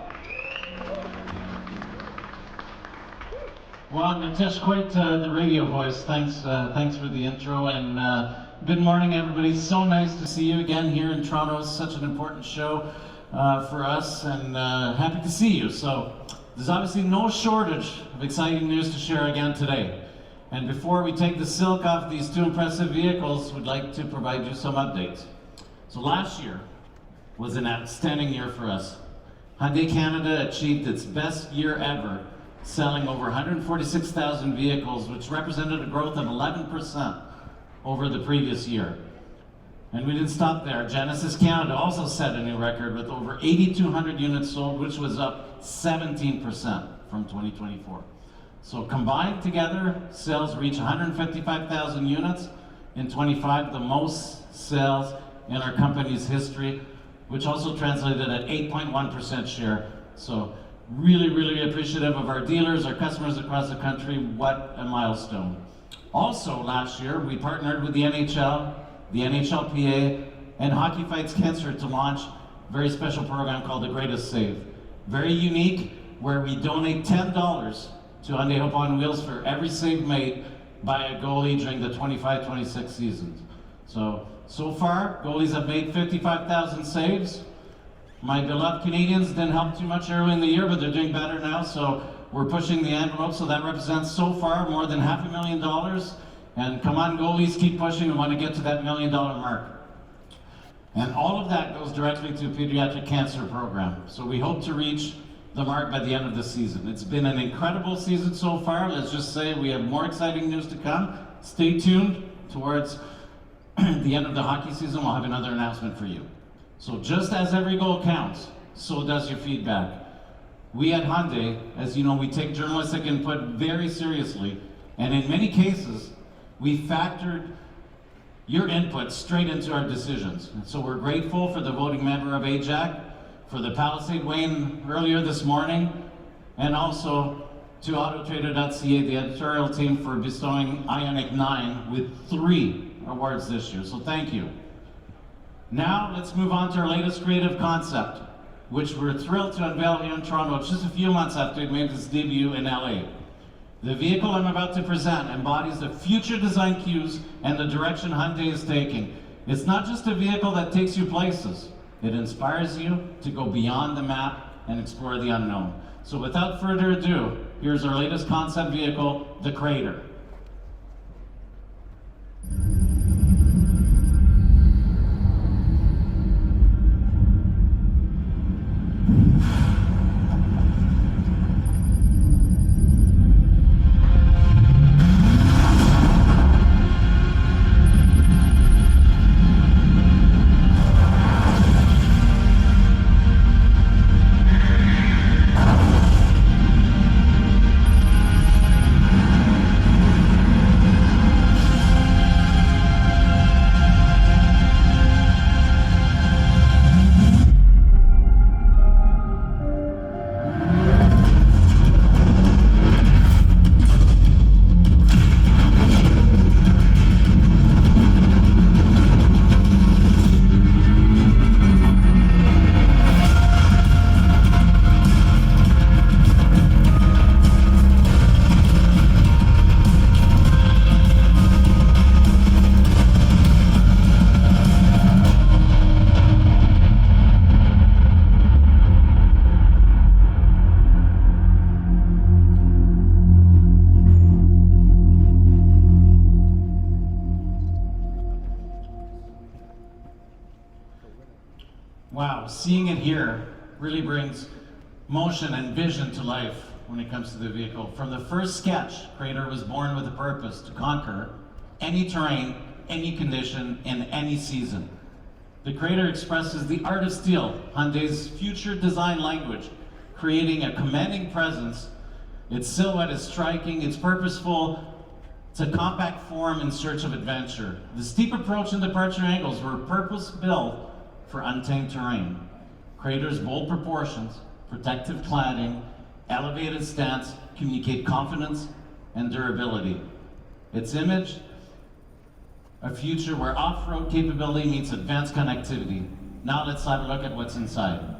Well, just quite the radio voice. Thanks for the intro, and good morning, everybody. So nice to see you again here in Toronto. It's such an important show for us, and happy to see you. So there's obviously no shortage of exciting news to share again today. And before we take the silk off these two impressive vehicles, we'd like to provide you some updates. So last year was an outstanding year for us. Hyundai Canada achieved its best year ever, selling over 146,000 vehicles, which represented a growth of 11% over the previous year. And we didn't stop there. Genesis Canada also set a new record with over 8,200 units sold, which was up 17% from 2024. So combined together, sales reach 155,000 units in 25, the most sales in our company's history, which also translated at 8.1% share. So really, really appreciative of our dealers, our customers across the country. What a milestone. Also last year, we partnered with the NHL, the NHLPA, and Hockey Fights Cancer to launch a very special program called The Greatest Save. Very unique, where we donate $10 to Hyundai Hope on Wheels for every save made by a goalie during the 25-26 seasons. So far, goalies have made 55,000 saves. My beloved Canadians didn't help too much early in the year, but they're doing better now, so we're pushing the envelope, so that represents so far more than $500,000. And come on, goalies, keep pushing. We want to get to that $1 million mark. And all of that goes directly to a pediatric cancer program. So we hope to reach the mark by the end of the season. It's been an incredible season so far. Let's just say we have more exciting news to come. Stay tuned towards the end of the hockey season. We'll have another announcement for you. So just as every goal counts, so does your feedback. We at Hyundai, as you know, we take journalistic input very seriously, and in many cases, we factored your input straight into our decisions. And so we're grateful for the voting member of AJAC, for the Palisade Wayne earlier this morning, and also to Autotrader.ca, the editorial team, for bestowing Ioniq 9 with 3 awards this year. So thank you. Now let's move on to our latest creative concept, which we're thrilled to unveil here in Toronto just a few months after it made its debut in LA. The vehicle I'm about to present embodies the future design cues and the direction Hyundai is taking. It's not just a vehicle that takes you places. It inspires you to go beyond the map and explore the unknown. So without further ado, here's our latest concept vehicle, the Crater. wow, seeing it here really brings motion and vision to life when it comes to the vehicle. From the first sketch, Crater was born with a purpose to conquer any terrain, any condition, in any season. The Crater expresses the art of steel, Hyundai's future design language, creating a commanding presence. Its silhouette is striking, it's purposeful, it's a compact form in search of adventure. The steep approach and departure angles were purpose-built for untamed terrain. Crater's bold proportions, protective cladding, elevated stance communicate confidence and durability. Its image, a future where off-road capability meets advanced connectivity. Now let's have a look at what's inside.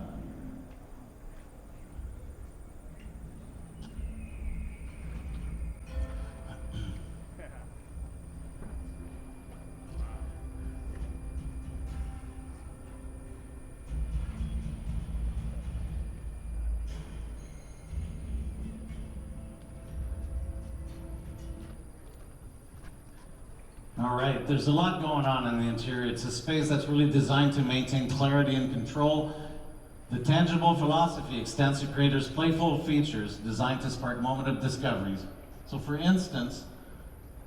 All right, there's a lot going on in the interior. It's a space that's really designed to maintain clarity and control. The tangible philosophy extends to Crater's playful features designed to spark moment of discoveries. So for instance,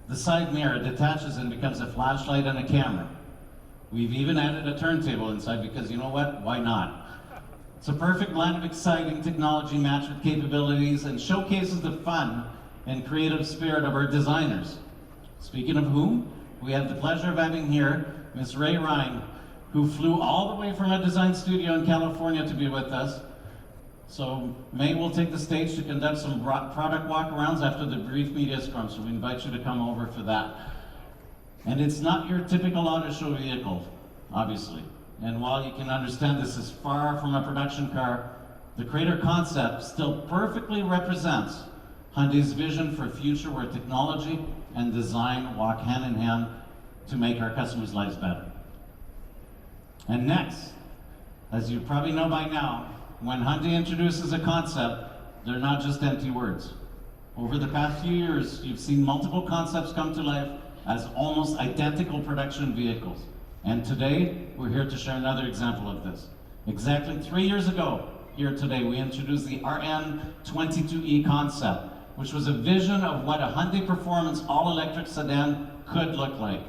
the side mirror detaches and becomes a flashlight and a camera. We've even added a turntable inside because you know what? Why not? It's a perfect blend of exciting technology matched with capabilities and showcases the fun and creative spirit of our designers. Speaking of whom, we have the pleasure of having here Ms. Ray Ryan, who flew all the way from a design studio in California to be with us. So May will take the stage to conduct some product walkarounds after the brief media scrum, so we invite you to come over for that. And it's not your typical Autoshow vehicle, obviously. And while you can understand this is far from a production car, the Crater concept still perfectly represents Hyundai's vision for a future where technology and design walk hand in hand to make our customers' lives better. And next, as you probably know by now, when Hyundai introduces a concept, they're not just empty words. Over the past few years, you've seen multiple concepts come to life as almost identical production vehicles. And today, we're here to share another example of this. Exactly 3 years ago, here today, we introduced the RN22E concept, which was a vision of what a Hyundai Performance all-electric sedan could look like.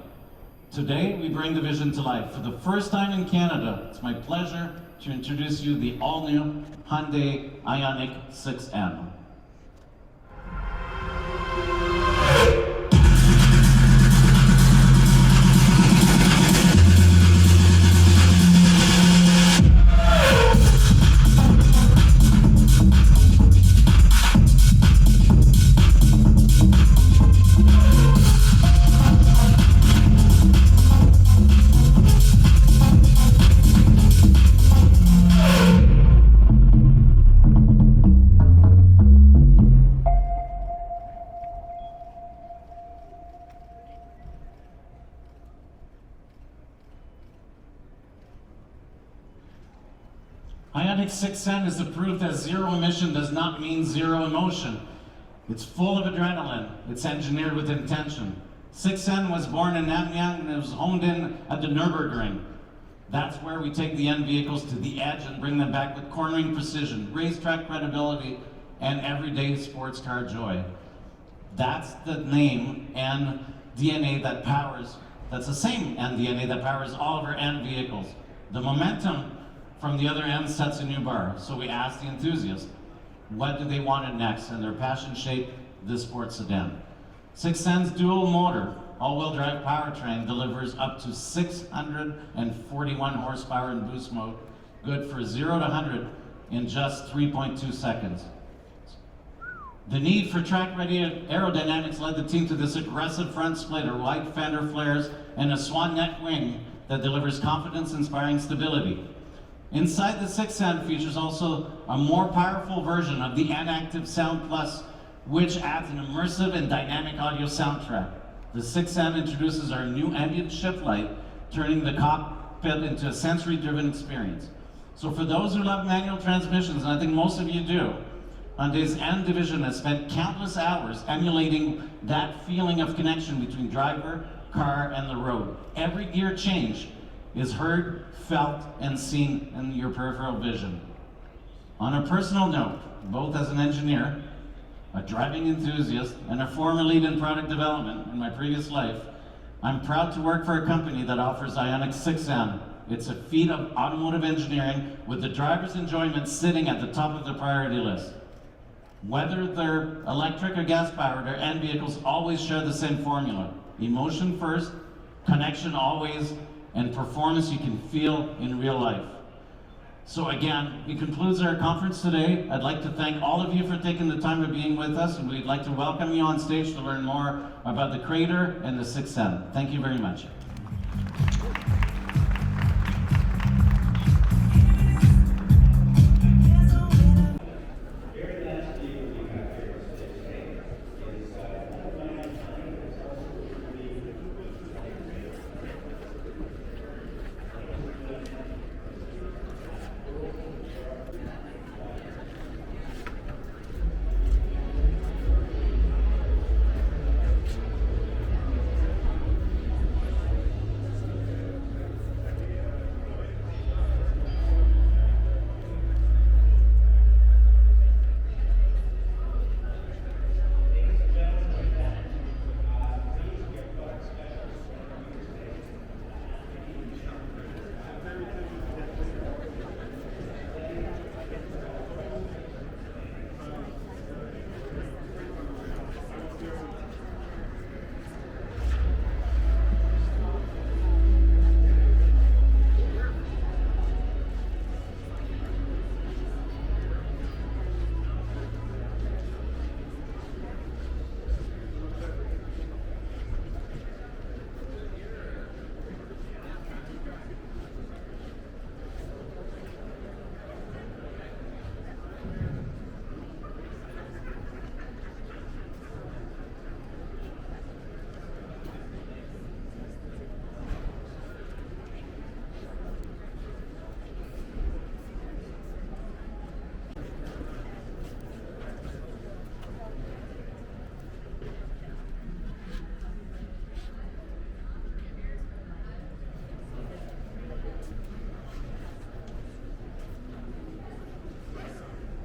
Today, we bring the vision to life. For the first time in Canada, it's my pleasure to introduce you the all-new Hyundai Ioniq 6N. Ioniq 6N is approved as zero emission does not mean zero emotion. It's full of adrenaline. It's engineered with intention. 6N was born in Nanyang and it was honed in at the Nürburgring. That's where we take the N vehicles to the edge and bring them back with cornering precision, racetrack credibility, and everyday sports car joy. That's the name and DNA that powers, that's the same N DNA that powers all of our N vehicles. The momentum from the other end sets a new bar. So we asked the enthusiasts, what do they want next? And their passion shaped this sports sedan. 6N's dual motor, all-wheel drive powertrain delivers up to 641 horsepower in boost mode, good for 0 to 100 in just 3.2 seconds. The need for track-ready aerodynamics led the team to this aggressive front splitter, wide fender flares, and a swan neck wing that delivers confidence-inspiring stability. Inside the 6N features also a more powerful version of the N-Active Sound Plus, which adds an immersive and dynamic audio soundtrack. The 6N introduces our new ambient shift light, turning the cockpit into a sensory-driven experience. So for those who love manual transmissions, and I think most of you do, Hyundai's N division has spent countless hours emulating that feeling of connection between driver, car, and the road. Every gear change is heard, felt, and seen in your peripheral vision. On a personal note, both as an engineer, a driving enthusiast, and a former lead in product development in my previous life, I'm proud to work for a company that offers Ioniq 6M. It's a feat of automotive engineering with the driver's enjoyment sitting at the top of the priority list. Whether they're electric or gas-powered, our end vehicles always share the same formula. Emotion first, connection always, and performance you can feel in real life. So again, it concludes our conference today. I'd like to thank all of you for taking the time of being with us, and we'd like to welcome you on stage to learn more about the Crater and the 6M. Thank you very much.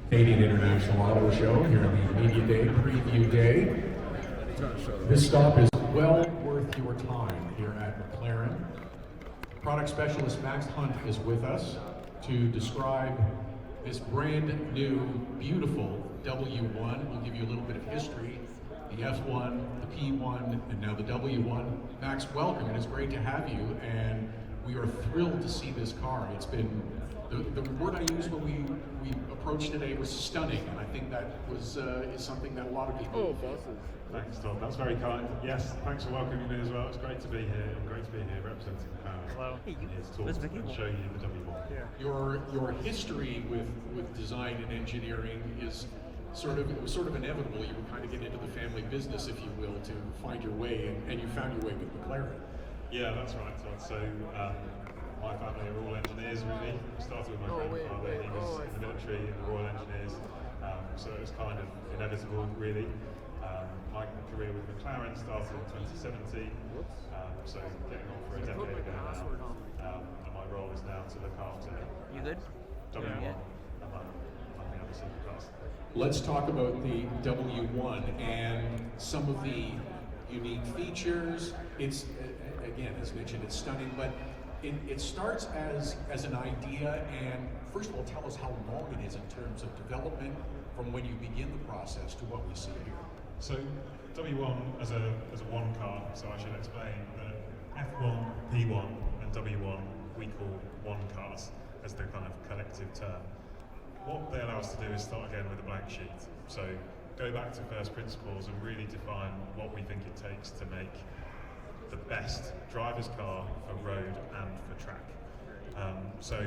Canadian International Auto Show here on the Media Day Preview Day. This stop is well worth your time here at McLaren. Product specialist Max Hunt is with us to describe this brand new, beautiful W1. We'll give you a little bit of history. The F1, the P1, and now the W1. Max, welcome, and it's great to have you, and we are thrilled to see this car. It's been, the word I used when we approached today was stunning, and I think that was is something that a lot of people. Thanks, Tom. That's very kind. Yes, thanks for welcoming me as well. It's great to be here. Great to be here representing the panel. Hello. Here to talk and show you the W1. Your history with design and engineering is it was sort of inevitable. You would kind of get into the family business, if you will, to find your way, and you found your way with McLaren. Yeah, that's right, Todd. So my family are all engineers, really. I started with my grandfather. He was in the military in the Royal Engineers, so it was kind of inevitable, really. My career with McLaren started in 2017, so getting on for a decade ago now. And my role is now to look after W1 and my other supercars. Let's talk about the W1 and some of the unique features. It's, again, as mentioned, it's stunning, but it starts as an idea, and first of all, tell us how long it is in terms of development from when you begin the process to what we see here. So W1 as a one car, so I should explain that F1, P1 and W1 we call one cars as the kind of collective term. What they allow us to do is start again with a blank sheet. So go back to first principles and really define what we think it takes to make the best driver's car for road and for track. So